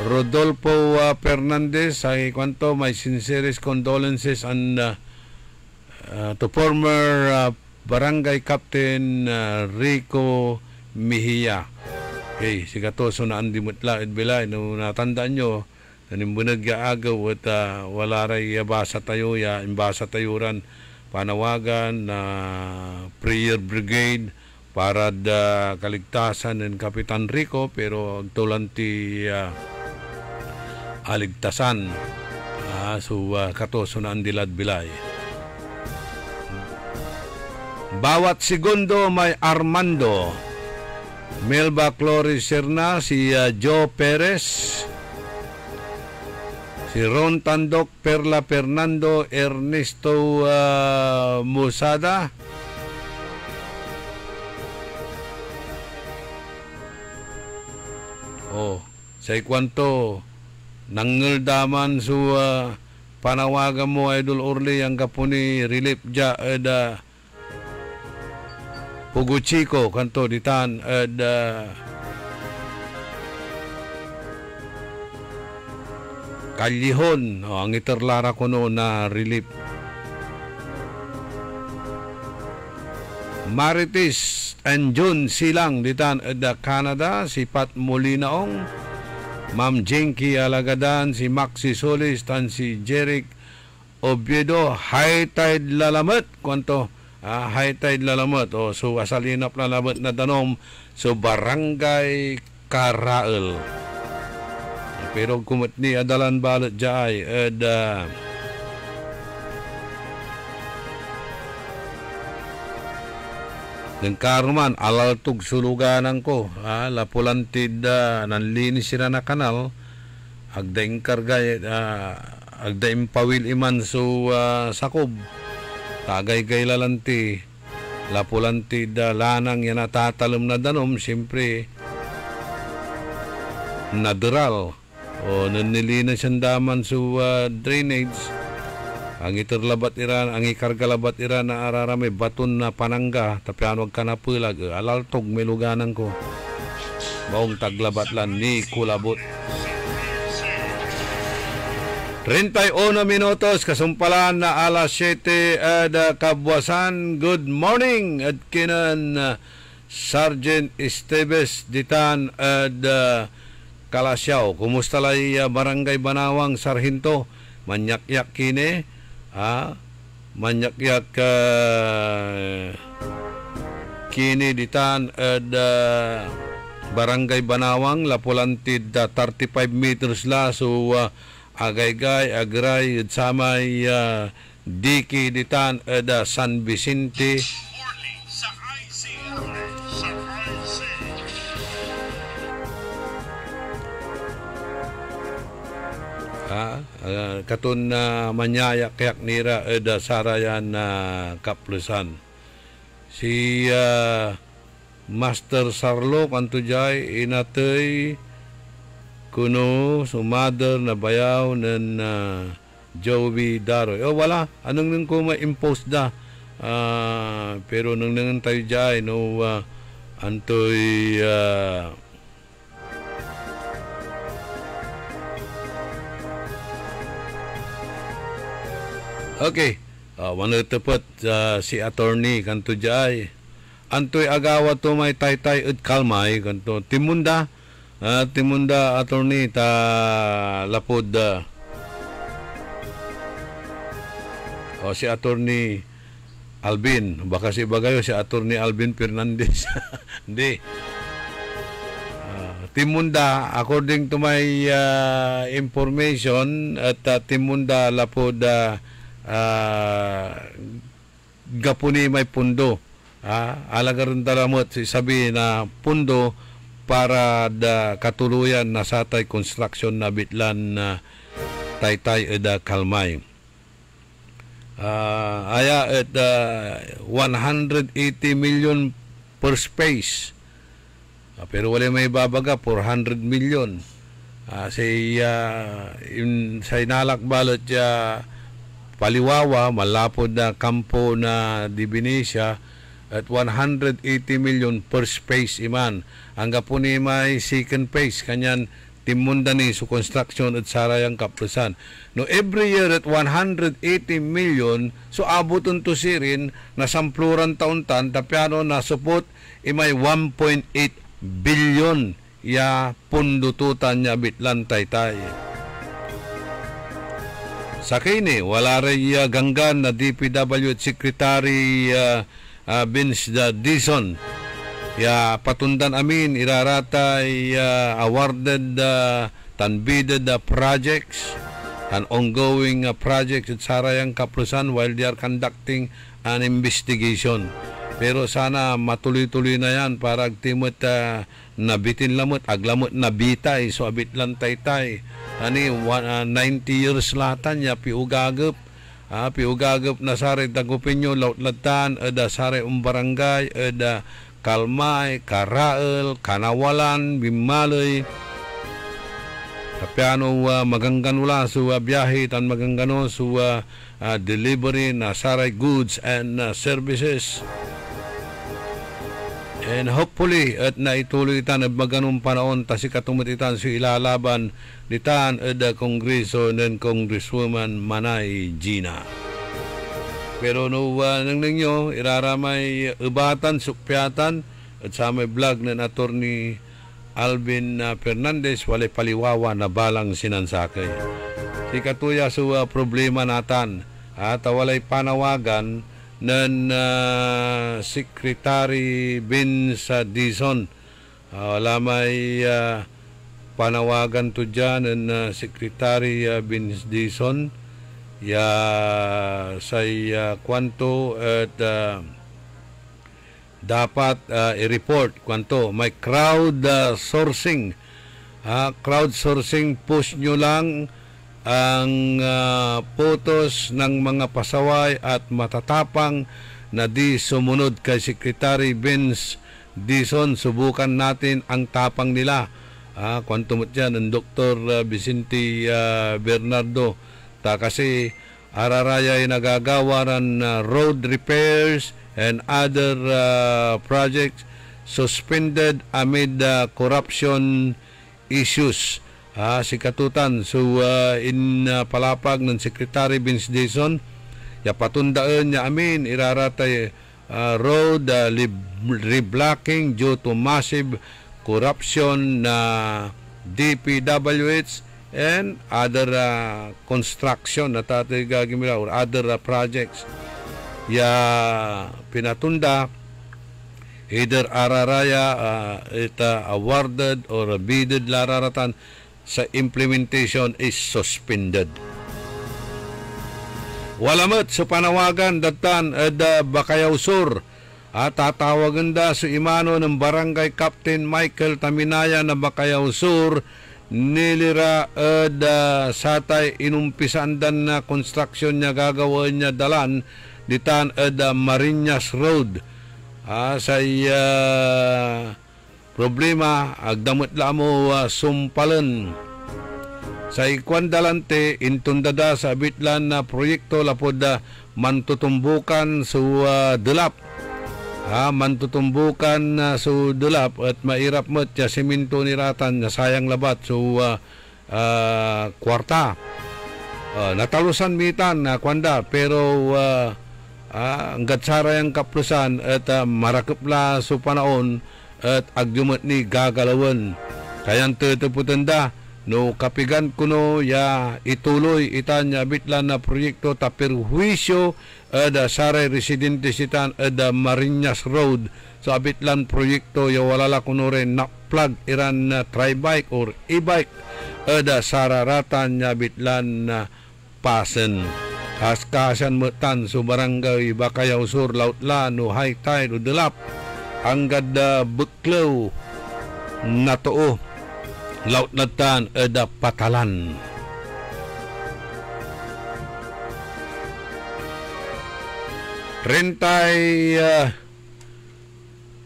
Rodolfo Fernandez, ay kwanto, my sincerest condolences and to former Barangay Captain Rico Mejia. Okay, si Katoso na andi mutla itbilay, no natandaan nyo, nanimbunog ya agaw at wala ray basa tayo ya imbasa tayuran panawagan na prayer brigade para da kaligtasan ng Kapitan Rico, pero tulanti aligtasan Katoso na andilad bilay. Bawat segundo may Armando, Melba Cloris Serna, si Joe Perez, si Ron Tandok, Perla Fernando, Ernesto Musada, sa ikwanto nangeldaman su panawagan mo Idol Orly ang kapuni relief ja Puguchiko kanto ditan Kalyihon, ang iterlara ko no na relief. Marites and June Silang ditan Canada, si Pat Molinaong, Ma'am Jenky Alagadan, si Maxi Solis, tan si Jeric Obiedo, High Tide Lalamat, kwanto High Tide Lalamat, so asalinap Lalamat na danom, so Barangay Karael. Pero kumot ni adalan balot jay, ng karuman, alaltog suluganan ko, lapulantid nanlinis sila na kanal, agdaing kargay, agdaing pawil iman so sakob, tagay-gay lalanti, lapulantid lanang yan natatalam na danom, siyempre, natural, o nanilinis ang daman so drainage, ang itirlabat iran, ang ikargalabat iran na ararami, baton na panangga, tapi anwag ka na pulag, alaltog meluganan ko. Baong taglabat lang ni kulabot. 31 minutos, kasumpalan na alas 7 kabwasan. Good morning, at kinan Sergeant Esteves Ditan at Kalasyaw. Kumusta lay Barangay Banawang Sarhinto? Manyak-yak kini. Manyak-yak kini ditan Barangay Banawang, lapulantid 35 meters la, so agay-gay agray samay diki ditan San Vicente Katun na manyaya kayak nira eda sarayan na kaplusan. Si Master Sarlo kanto jay inatay kuno sumader na bayaw ng Joey Daroy. Wala. Anong nang ko ma-impose da. Pero nang tayo jay no antoy okay. Manutupot si attorney kanto jay. Antoy agawa to may taytay at kalmay kanto timunda attorney ta lapod si attorney Alvin, baka si bagayo si attorney Alvin Fernandez. Hindi. Timunda according to my information at timunda lapod gapuni may pundo. Alagaran talamot si sabi na pundo para da katuluyan na satay construction na bitlan na taytay eda kalmay. Aya at 180 million per space. Pero wala may babaga 400 million. Sa inalak balot Paliwawa, malapod na kampo na Divinesia at 180 million per space iman. Ang po ni may second phase kanyan timunda ni su construction at sarayang kaplusan. No every year at 180 million so abuton to sirin na sampluran taon-tan tapiano na support imay 1.8 billion ya pundututan niya bitlan taytay. Sa kini, wala rin ganggan na DPWH Secretary Vince Dizon. Ya patundan amin iraratay awarded tanbided projects and ongoing projects at sarayang kaplusan while they are conducting an investigation. Pero sana matuloy-tuloy na yan para agtimot nabitin lamot, aglamot nabitay so abit lang taytay. Ani 90 years latan ya piugagap na sare Tagupinyo lautlatan ada sare barangay ada Kalmay, Karael, Kanawalan, Bimaloy. Kapiano maganganula su biyahe tan magangano su delivery na saray goods and services. And hopefully at naituloy itan at maganong panahon ta si katumutitan su ilalaban ditan at Kongreso ng Congresswoman Manay Gina. Pero no nang ninyo iraramay ubatan sukpiatan at sa may vlog ng attorney Alvin Fernandez walay paliwawa na balang sinansakay. Si katuya su problema natan at walay panawagan ng Secretary Vince Dizon. Wala may panawagan to dyan ng Secretary Vince Dizon. Ya say kwanto at dapat i-report kwanto may crowd sourcing. Crowd sourcing push nyo lang ang photos ng mga pasaway at matatapang na di sumunod kay Secretary Vince Dizon. Subukan natin ang tapang nila. Kwanto mo dyan ng Dr. Vicente Bernardo. Kasi araraya ay nagagawaran road repairs and other projects suspended amid corruption issues. Si katutan so in palapag ng Secretary Vince Dizon ya patundaan niya amin iraratay road reblocking due to massive corruption na DPWH and other construction na tatay gagimila or other projects ya pinatunda either araraya awarded or bidded lararatan sa implementation is suspended. Walamot sa panawagan datan Bakayaw Sur at tatawagan da sa imano ng Barangay Captain Michael Taminaya na Bakayaw Sur nilira satay inumpisandan na construction niya gagawin niya dalan ditan Marinas Road. Say problema agdamot lamo sumpalan sa ikwan dalante intundada sa bitlan na proyekto lapod mantutumbukan su delap. Mantutumbukan su delap at mairap met ya siminto niratan na sayang labat su kwarta. Natalusan mitan na kwanda pero hanggat sara yung kaplusan at marakapla su panaon at agdumot ni gagalawan. Kayang tutuputanda no kapigan kuno ya ituloy itan ya bitlan na proyekto tapirhuisyo da saray residente sitan da Marinas Road sa bitlan proyekto ya walala kuno rin na plug iran na tri-bike or e-bike da sararatan ya bitlan na pasen kaskasan metan so barangay Bakayaw Sur Lautla no high tide o delap anggad buklaw na too laut natan ada patalan. Trentay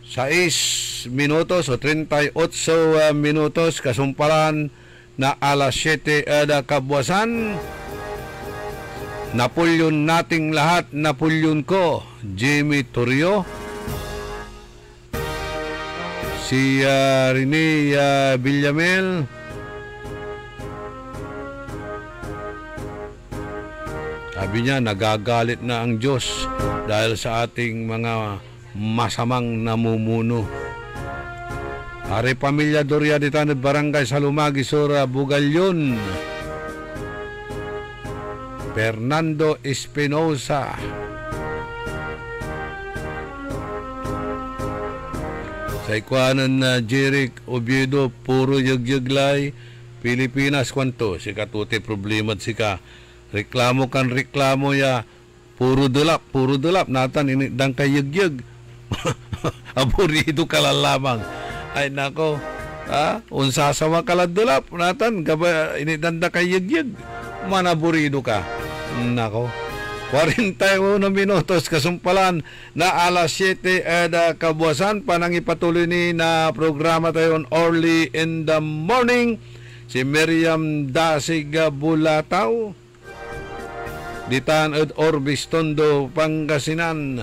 6 minutos o 38 minutos kasumpalan na alas 7 ada kabuasan. Napulyon nating lahat, napulyon ko Jimmy Torrio, si Rene Villamel, sabi niya nagagalit na ang Diyos dahil sa ating mga masamang namumuno. Are pamilya Doria di Tanod Barangay Salumagi Sur Bugalyon, Fernando Espinosa, sa ikwanan na Jeric Oviedo, puro yag-yaglay, Pilipinas, kwanto, sika tuti problema at sika, reklamo kan reklamo ya, puro dulap, natan inidang kay yag-yag, aburido ka lang lamang, ay nako, unsasawa ka lang dulap, natan, inidanda kay yag-yag, manaburido ka, nako. 41 minutos kasumpalan na alas 7 kabuasan panang ipatuloy ni na programa tayo early in the morning. Si Miriam Dasig Bulataw ditan ed Orbis Tondo Pangasinan.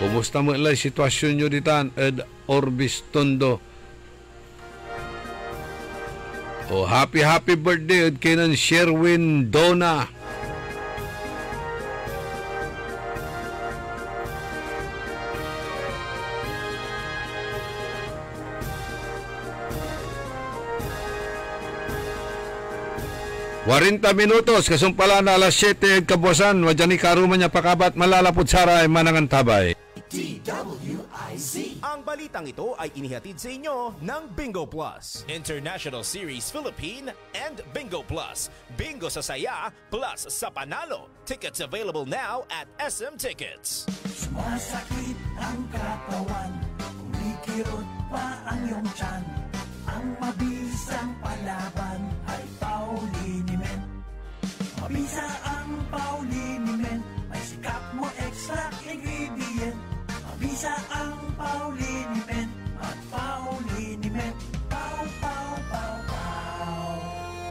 Kumusta mo ilay sitwasyon nyo ditan ed Orbis Tondo? Happy birthday ed kinan Sherwin Dona. Warinta minutos, kasumpala na alas 7 kabuasan, wadyan ni karuman niya pakabat malalapot saray manangan tabay. DWIZ. Ang balitang ito ay inihatid sa inyo ng Bingo Plus, International Series Philippine and Bingo Plus. Bingo sa saya plus sa panalo. Tickets available now at SM Tickets. Sumasakit ang katawan, kumikirot pa ang iyong tiyan. Ang mabisang palaban ay Pauliniment. Mabisa ang Pauliniment, may sikap mo extra ingredient. Mabisa ang Pauliniment at Pauliniment. Pau, pau, pau, pau.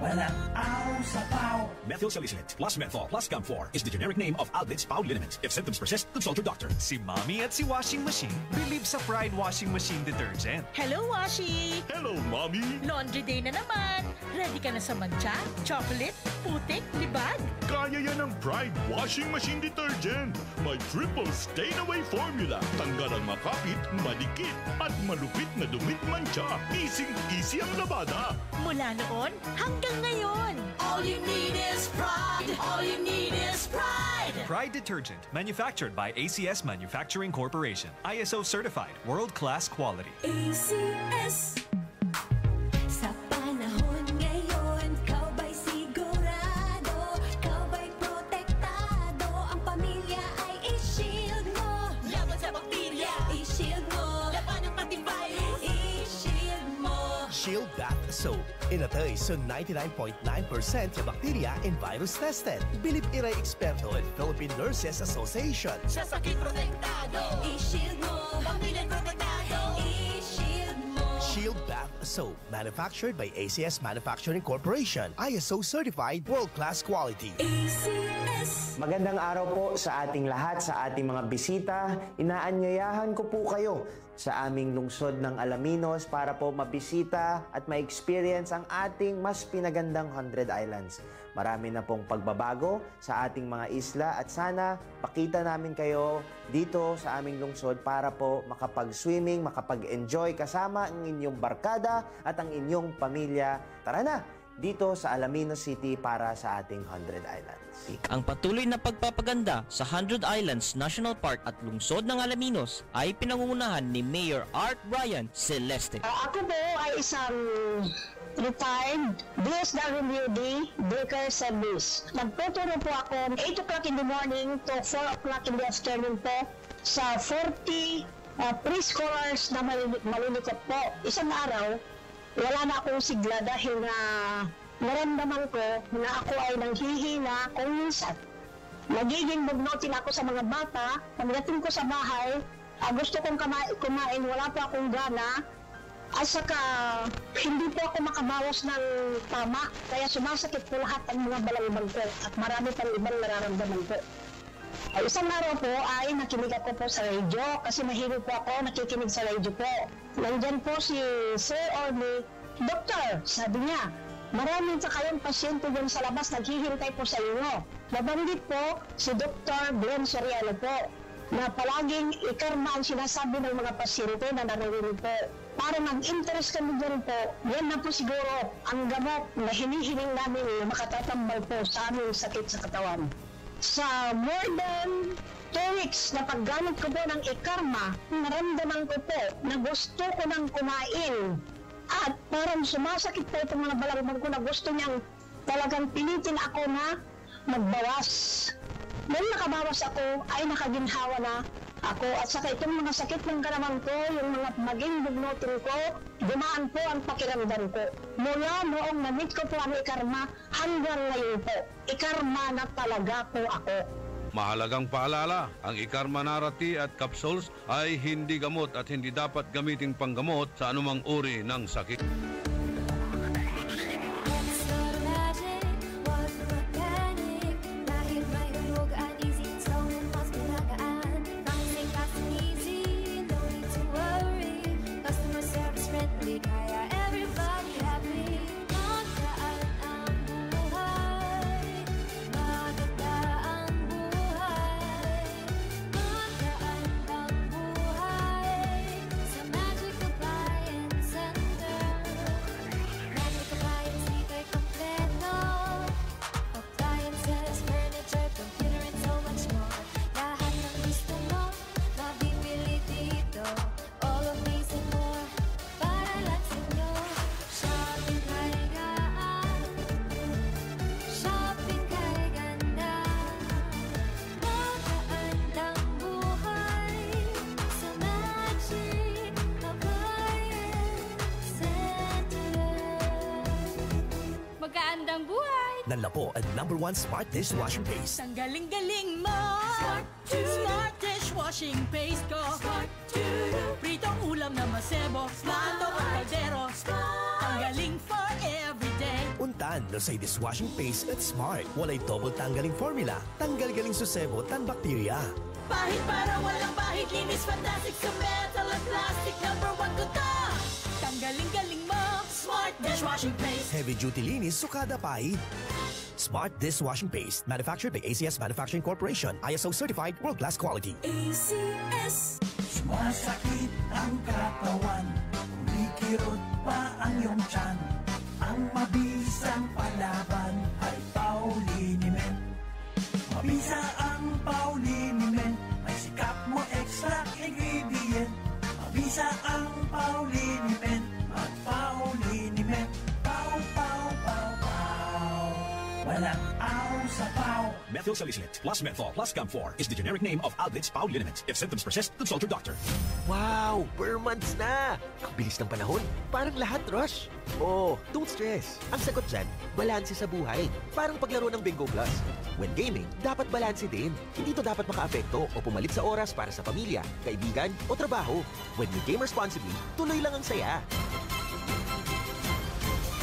Walang aw sa pau. Methyl salicylate plus menthol plus camphor is the generic name of Aldrich Pauliniment. If symptoms persist, consult your doctor. Si Mommy at si Washing Machine believe sa Pride Washing Machine Detergent. Hello, Washi! Hello, Mommy! Laundry day na naman. Ready ka na sa mancha, chocolate, putik, libag? Kaya yan ang Pride Washing Machine Detergent. May triple stain-away formula. Tanggal ang makapit, madikit, at malupit na dumit mancha. Easy ang labada. Mula noon hanggang ngayon. All you need is pride. All you need is pride. Pride Detergent, manufactured by ACS Manufacturing Corporation. ISO certified, world-class quality. ACS. Sa panahon ngayon, kau ba'y sigurado? Kau ba'y protektado? Ang pamilya ay i-shield mo. Laban sa bakterya, i-shield mo. Laban ng pati virus, i-shield mo. Shield Bath Soap. Inatay sa 99.9% na bakterya and virus tested. Bilib iray eksperto at Philippine Nurses Association. Sa sakit protektado, i-shield mo. Pamilya protektado, i-shield mo. Shield Bath Soap. Manufactured by ACS Manufacturing Corporation. ISO certified world-class quality. ACS. Magandang araw po sa ating lahat, sa ating mga bisita. Inaanyayahan ko po kayo sa aming lungsod ng Alaminos para po mabisita at ma-experience ang ating mas pinagandang 100 Islands. Marami na pong pagbabago sa ating mga isla at sana pakita namin kayo dito sa aming lungsod para po makapag-swimming, makapag-enjoy kasama ang inyong barkada at ang inyong pamilya. Tara na! Dito sa Alaminos City para sa ating 100 Islands. Ang patuloy na pagpapaganda sa 100 Islands National Park at lungsod ng Alaminos ay pinangungunahan ni Mayor Art Brian Celeste. Ako po ay isang retired DSWD Baker Service. Nagtuturo po ako 8 o'clock in the morning to 4 o'clock in the afternoon po sa 40 preschoolers na malilikot po. Isang araw, wala na akong sigla dahil na naramdaman ko na ako ay nanghihina kung minsan. Nagiging bugnutin ako sa mga bata. Pagdating ko sa bahay, gusto kong kumain, wala pa akong gana. At saka, hindi po ako makabawas ng tama. Kaya sumasakit po lahat ang mga balangibang ko at marami pang ibang nararamdaman ko. Isang araw po ay nakinig ako po sa radio kasi mahilig po ako nakikinig sa radio po. Nandyan po si Sir Orly, Doktor, sabi niya, maraming sa kayong pasyente dyan sa labas naghihintay po sa inyo. Nabanggit po si Dr. Glenn Soriano po na palaging ikarma ang sinasabi ng mga pasyente na naririnig po. Para mag-interest kami dyan po, yan na po siguro ang gamot na hinihiling namin na makatatambal po sa aming sakit sa katawan. Sa more than 2 weeks na paggamit ko po ng ikarma, naramdaman ko po na gusto ko nang kumain. At parang sumasakit po itong mga balangibang ko na gusto niyang talagang pilitin ako na magbawas. Nung nakabawas ako, ay nakaginhawa na ako. At saka itong mga sakit ng kalamang ko, yung mga maging bugnutin ko, gumaan po ang pakiramdam ko. Mula noong na-meet ko po ang ikarma, hanggang ngayon po, ikarma na talaga po ako. Mahalagang paalala, ang Ikarma Narati at capsules ay hindi gamot at hindi dapat gamiting panggamot sa anumang uri ng sakit. Magandang buhay! Nanla po ang #1 Smart Dishwashing Paste. Ang galing-galing mo! Smart dishwashing paste ko! Pritong ulam na masebo, plato o kaldero. Ang galing for everyday. Untan no say dishwashing paste at Smart. Walay double tanggaling formula. Tanggal galing susebo tan bakterya. Pahit para walang pahit, linis fantastic sa metal at plastic. #1 ko ta! Tanggaling-galing mo! Smart dishwashing paste. Heavy duty linis sukada pahit. Smart Dishwashing Paste. Manufactured by ACS Manufacturing Corporation. ISO certified world-class quality. ACS. Sumasakit ang katawan, kumikirot pa ang iyong tiyan. Ang mabisang palaban ay Pauliniment. Mabisa ang Pauliniment, may sikap mo extra ingredient. Mabisa ang Pauliniment, at Pauliniment. Pau, pau, pau, pau. walang aw sa paw. Methyl salicylate plus menthol plus camphor is the generic name of Aldrich Pau liniment. If symptoms persist, consult your doctor. Wow! Per months na! Ang bilis ng panahon. Parang lahat rush. Oh, don't stress. Ang sagot dyan, balanse sa buhay. Parang paglaro ng Bingo Plus. When gaming, dapat balanse din. Hindi to dapat makaapekto o pumalit sa oras para sa pamilya, kaibigan o trabaho. When you game responsibly, tuloy lang ang saya.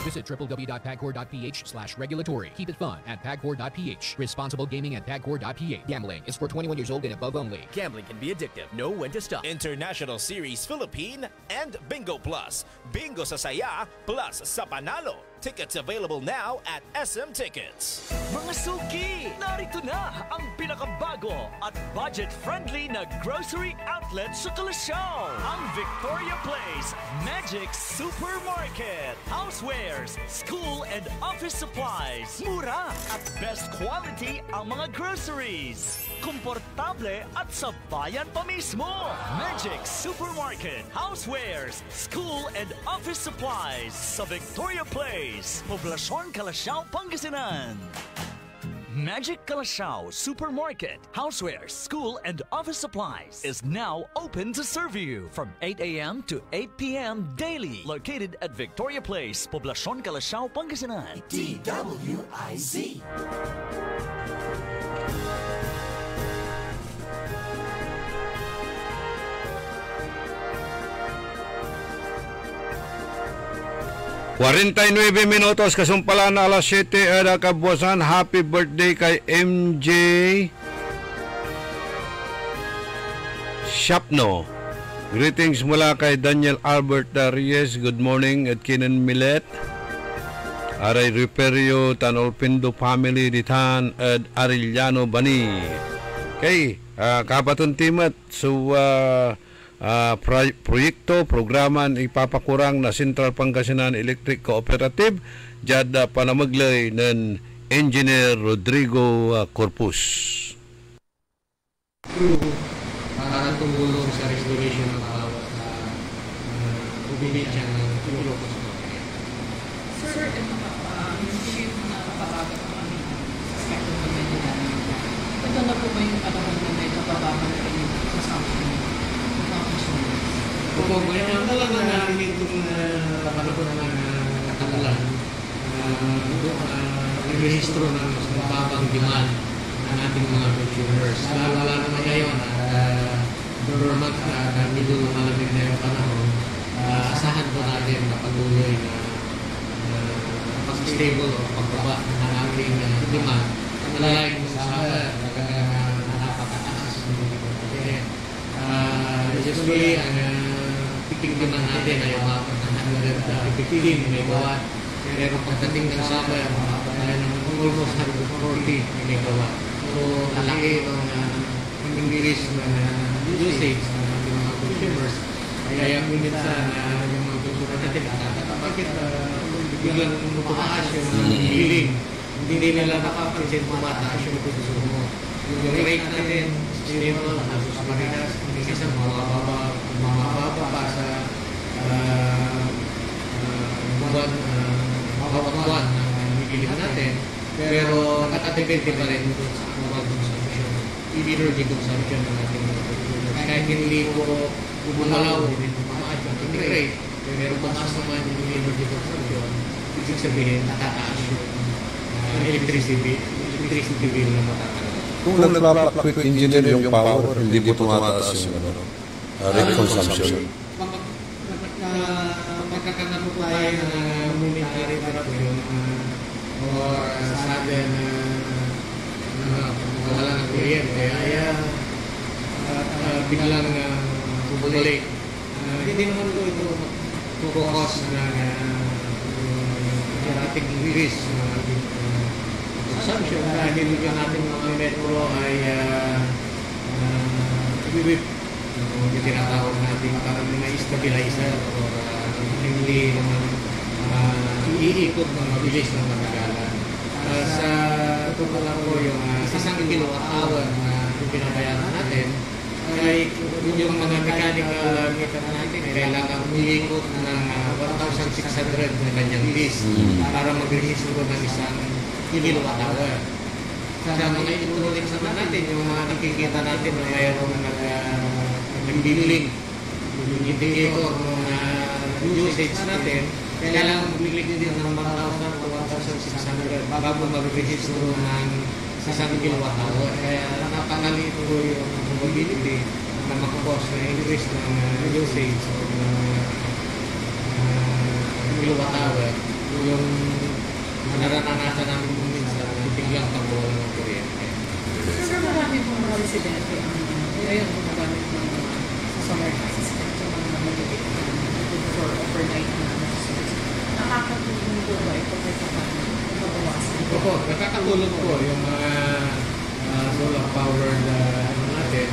Visit www.pagcor.ph/regulatory. Keep it fun at pagcor.ph. Responsible gaming at pagcor.ph. Gambling is for 21 years old and above only. Gambling can be addictive. Know when to stop. International Series Philippine and Bingo Plus. Bingo sa saya plus sa panalo. Tickets available now at SM Tickets. Mga suki, narito na ang pinakabago at budget-friendly na grocery outlet sa Kalasyaw. Ang Victoria Place Magic Supermarket. Housewares, school and office supplies. Mura at best quality ang mga groceries. Komportable at sa bayan pa mismo. Magic Supermarket. Housewares, school and office supplies sa Victoria Place. Poblacion Kalasyaw, Pangasinan. Magic Kalasyaw Supermarket, Housewares, School and Office Supplies is now open to serve you from 8 a.m. to 8 p.m. daily. Located at Victoria Place, Poblacion Kalasyaw, Pangasinan. DWIZ. 49 minutos kasumpalan na alas 7 ada kabuasan. Happy birthday kay MJ Shapno. Greetings mula kay Daniel Albert Darius. Good morning at Kinan Milet. Aray Riperio Tanolpindo family ditan at Arellano Bani. Kay kabatun timat proyekto programan ipapakurang na Central Pangasinan Electric Cooperative jada panamaglay ng Engineer Rodrigo Corpus. Para tumulong sa restoration ng probinsya ng Ilocos Norte. Sir, issue na kapabagat ang aming aspekto ng medyo namin. Ito na po ba yung panahon na medyo bababa na rin yung consumption ng mga consumers? Opo, ngayon talaga namin itong panahon ng katagalan. Nag-rehistro ng mababang demand ng ating mga consumers. Lalo na ngayon dormant na medyo malamig na yung panahon, asahan po natin na patuloy na pag-stable o pagbaba ng ating demand. Unlike sa napakataas. Usually, ang picking demand natin ay umabot ng 115 megawatt. Pero pagdating ng summer, umabot tayo ng almost 140 megawatt. So, malaki itong increase ng usage ng ating mga consumers. Kaya minsan yung mga consumers natin, bakit biglang tumaas yung billing? Hindi nila nakapansin tumataas yung konsumo. Yung rate natin, stable, nasa sa Marinas, hindi isang mababa pa sa buwan na bibili natin. Pero nakatipid pa rin sa annual consumption, energy consumption ng ating mga consumers. Kahit hindi po bumalaw, hindi tumaas yung rate, pero tumaas naman yung energy consumption, ibig sabihin natataas yung electricity bill na matataas. Kung nagpa-quick engineer yung power, hindi po tumataas yung rate consumption. Magkakaroon po tayo ng momentary interruption or sudden wala ng kuryente, kaya biglang bumalik. Hindi naman po ito focus na ating increase consumption dahil yung ating mga metro ay ibibip yung tinatawag natin parang mga stabilizer o hindi naman iikot ng mabilis ng matagalan. Sa totoo lang po yung isang kilowatt-hour na pinabayaran natin ay yung mga mechanical meter natin kailangan umiikot ng 1,600 na ganyang list para mag-rehistro ng isang kilowatt hour. Sa mga electronics naman natin, yung mga nakikita natin na mayroong nag-billing, yung indicator ng usage natin, kailangan mag-click din ng 1,000 to 1,600 bago mag-register ng 1 kilowatt hour. Kaya napakaliit po yung mobility na mag-cause na increase ng usage o kilowatt hour. Yung naranasan namin kung minsan biglang pag-wala ng kuryente. Sir, marami pong mga residente ngayon gumagamit ng solar assistant sa mga maliliit for overnight na source. Nakakatulong po ba ito kay kapatid? Opo, nakakatulong po yung mga solar powered natin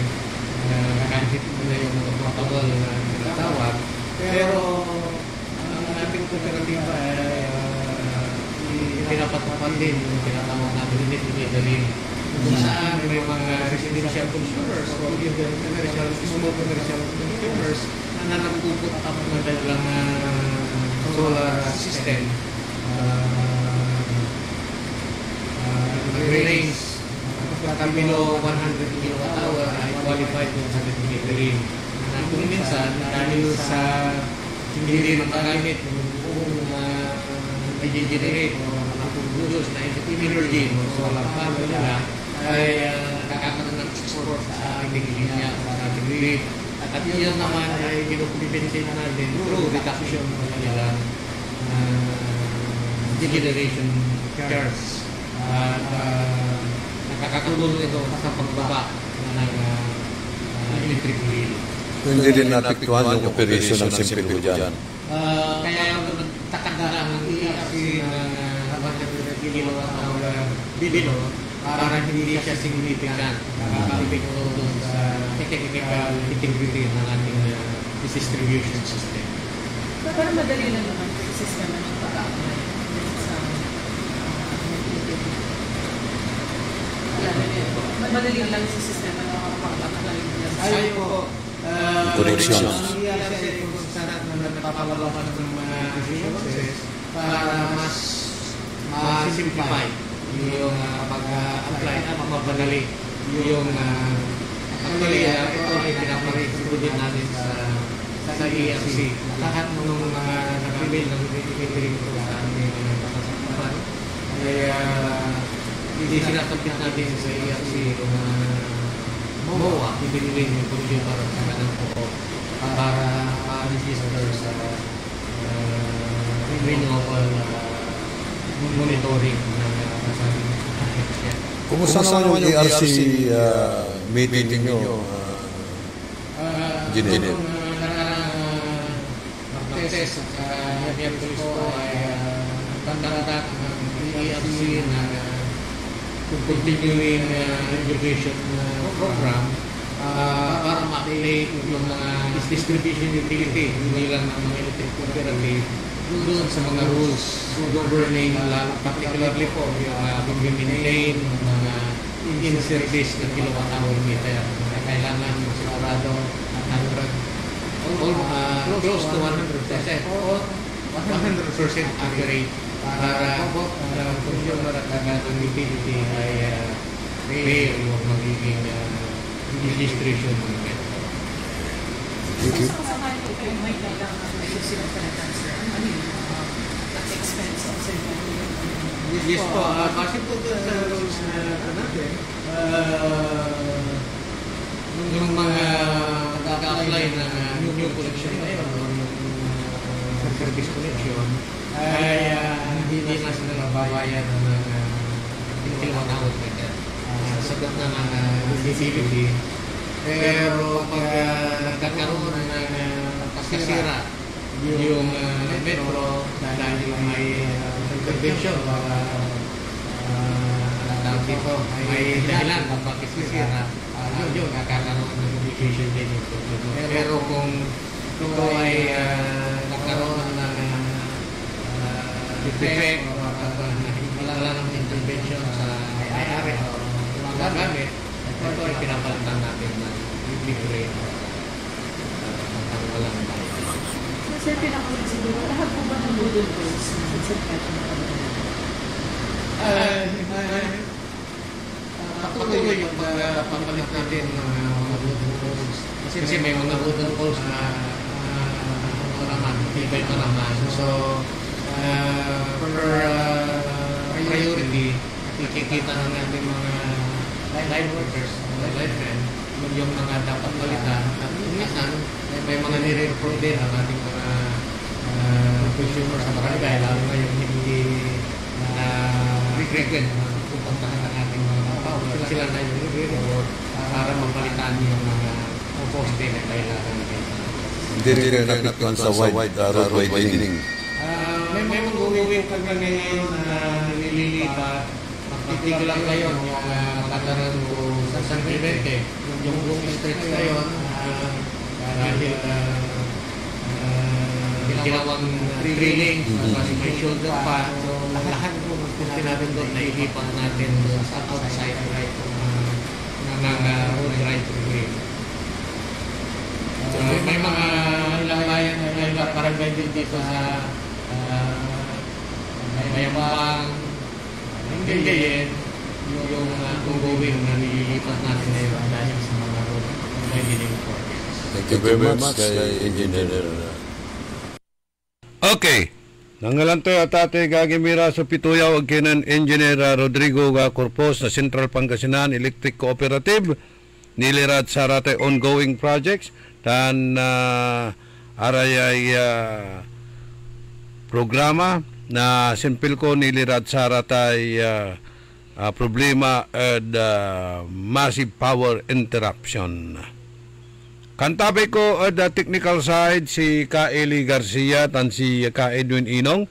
kahit na yung mga portable na tinatawag. Pero ang ating kooperatiba ay pinapatapan din yung tinatawag natin unit-unit kung saan may mga residential consumers o even small commercial consumers na nagpuput ang madalang solar system range below 100 kilowatt hour ay qualified yung sa rin. Kung minsan, dahil sa hindi makagamit yung buong i-generate o produce na energy o solar panel nila ay nakakaroon ng export sa ating linya o sa ating grid. At yun naman ay ginukumpensate natin through reduction ng kanilang generation charge. At nakakatulong ito sa pagbaba ng electric bill. Hindi din naapektuhan yung operation ng Simply dyan. Kaya yung takanda ng ERC na 100 kilowatt hour bilo para hindi siya significant. Nakakapekto doon sa technical integrity ng ating distribution system. Pero madali lang naman yung system ng pag-apply sa madali lang yung system na makakapag-apply. Ayaw connection. Ang ERC ay kung saan na napapalaman ng mga resources para mas ma-simplify yung pag-apply at mamadali yung actually ito ay pinaparito din natin sa ERC. Lahat ng mga nag-email ng pinipili ko sa aming kapasapan ay hindi sinasabit natin sa ERC yung MOA, ibinilin yung computer sa kanang po para ma-register sa renewable monitoring ng kasabing ahensya. Kumusta naman yung ERC meeting ninyo, Ginit? Mag-test sa Miyerkules po ay bandarat ng ERC na continuing education program para ma-update yung mga distribution utility nilang ng mga electric cooperative doon sa mga rules governing particularly po yung pag-maintain ng mga in-service na kilowatt hour meter. Kailangan sigurado 100 close to 100% o 100% accurate para consumer at ng utility ay fair yung magiging registration ng meter. Thank you. Kasama ito kayo may kailangan na ito sila pala-transfer. Ano yung expense of Yes po. Kasi po sa rules na natin, yung mga mag-apply ng new collection ngayon o yung service connection ay hindi na sila nababayan ng kilowatt hour meter. Sagot na ng utility. Pero pag nagkakaroon ng pagkasira yung metro dahil may intervention dito may dahilan ng pagkasira yun nakakaroon ng education din ito. Pero kung ito ay nagkaroon ng defect o wala ng intervention sa may-ari o mga gamit, ito ay pinapalitan natin ng libre at walang bayad. Sir, pinakalit siguro, lahat po ba ng Google Goals na sa pwede na natin mga wooden poles. Kasi may mga wooden poles na tibay pa naman. So, for priority, ikikita na natin mga live workers, live yung mga dapat balitan. At minsan, may mga nire-report din ang ating mga consumers sa barangay, lalo na yung hindi frequent pupuntahan ng ating mga tao. Sila na yung nire-report para mapalitan yung mga poste na kailangan natin. Hindi rin napikon sa wide road widening. May mga gawin pag ngayon na nililipat, magtitigil lang ngayon yung matagaran ko sa San Clemente. Yung buong street ngayon, dahil ginawang drilling, may shoulder pa, so lahat po magpunti natin doon, nailipat natin sa outside right ng road right to green. May mga ilang bayan na ilang barangay din dito sa Mayambang, Lingayen, yung ongoing na nililipat natin ngayon dahil sa mga road widening projects. Thank you very much kay Engineer. Okay. Nangalantoy at ate Gagimira sa Pituyaw ag kinan Engineer Rodrigo Corpos na Central Pangasinan Electric Cooperative nilirad sa rate ongoing projects dan arayay programa na simpil ko nilirad sa ratay problema at massive power interruption. Kantabi ko at the technical side si Ka Eli Garcia at si Ka Edwin Inong.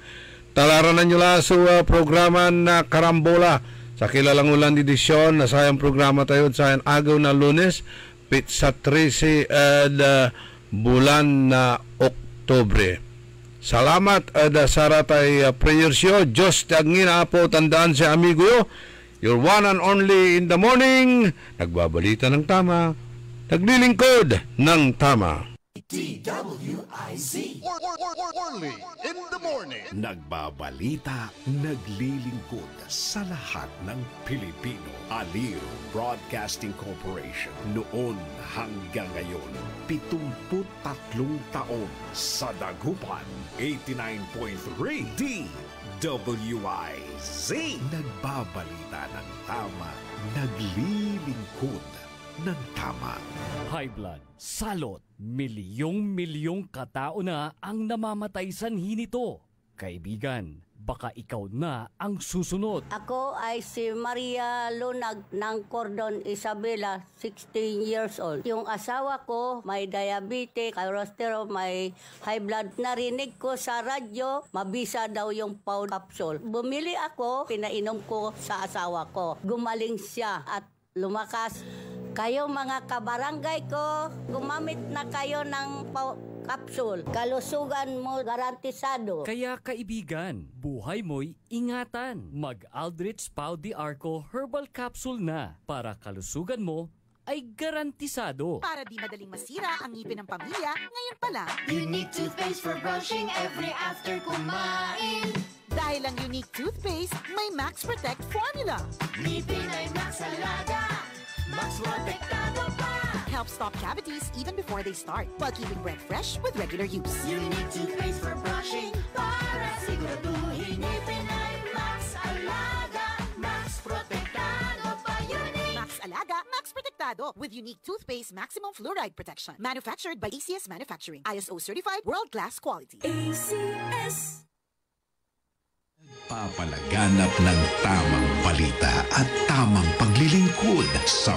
Talaranan nyo lang sa programa na Karambola sa kilalang ulan edisyon na sayang programa tayo sa agaw na Lunes sa 13 bulan na Oktobre. Salamat sa ratay prayer show. Diyos tagngina po tandaan si amigo yo. Your one and only in the morning. Nagbabalita ng tama. Naglilingkod ng tama. DWIZ. Early in the morning. Nagbabalita, naglilingkod sa lahat ng Pilipino. Aliw Broadcasting Corporation. Noon hanggang ngayon, 73 taon sa dagupan. 89.3 DWIZ. Nagbabalita ng tama, naglilingkod ng tama. High blood, salot, milyong-milyong katao na ang namamatay sanhi nito. Kaibigan, baka ikaw na ang susunod. Ako ay si Maria Lunag ng Cordon Isabela, 16 years old. Yung asawa ko may diabetes, cholesterol, may high blood. Narinig ko sa radyo, mabisa daw yung Paul capsule. Bumili ako, pinainom ko sa asawa ko. Gumaling siya at lumakas. Kayo mga kabarangay ko, gumamit na kayo ng capsule. Kalusugan mo garantisado. Kaya kaibigan, buhay mo'y ingatan. Mag-Aldrich Pau de Arco Herbal Capsule na para kalusugan mo ay garantisado. Para di madaling masira ang ngipin ng pamilya, ngayon pa lang. Unique toothpaste for brushing every after kumain. Dahil ang unique toothpaste, may Max Protect formula. Ngipin ay Max Alaga. Max Protectado pa. Helps stop cavities even before they start, while keeping breath fresh with regular use. Unique toothpaste for brushing para siguraduhin ngipin ay Max Alaga. Max Protectado pa. Unique Max Alaga, Max Protectado with unique toothpaste maximum fluoride protection. Manufactured by ACS Manufacturing. ISO certified world-class quality. ACS. Papalaganap ng tamang balita at tamang paglilingkod sa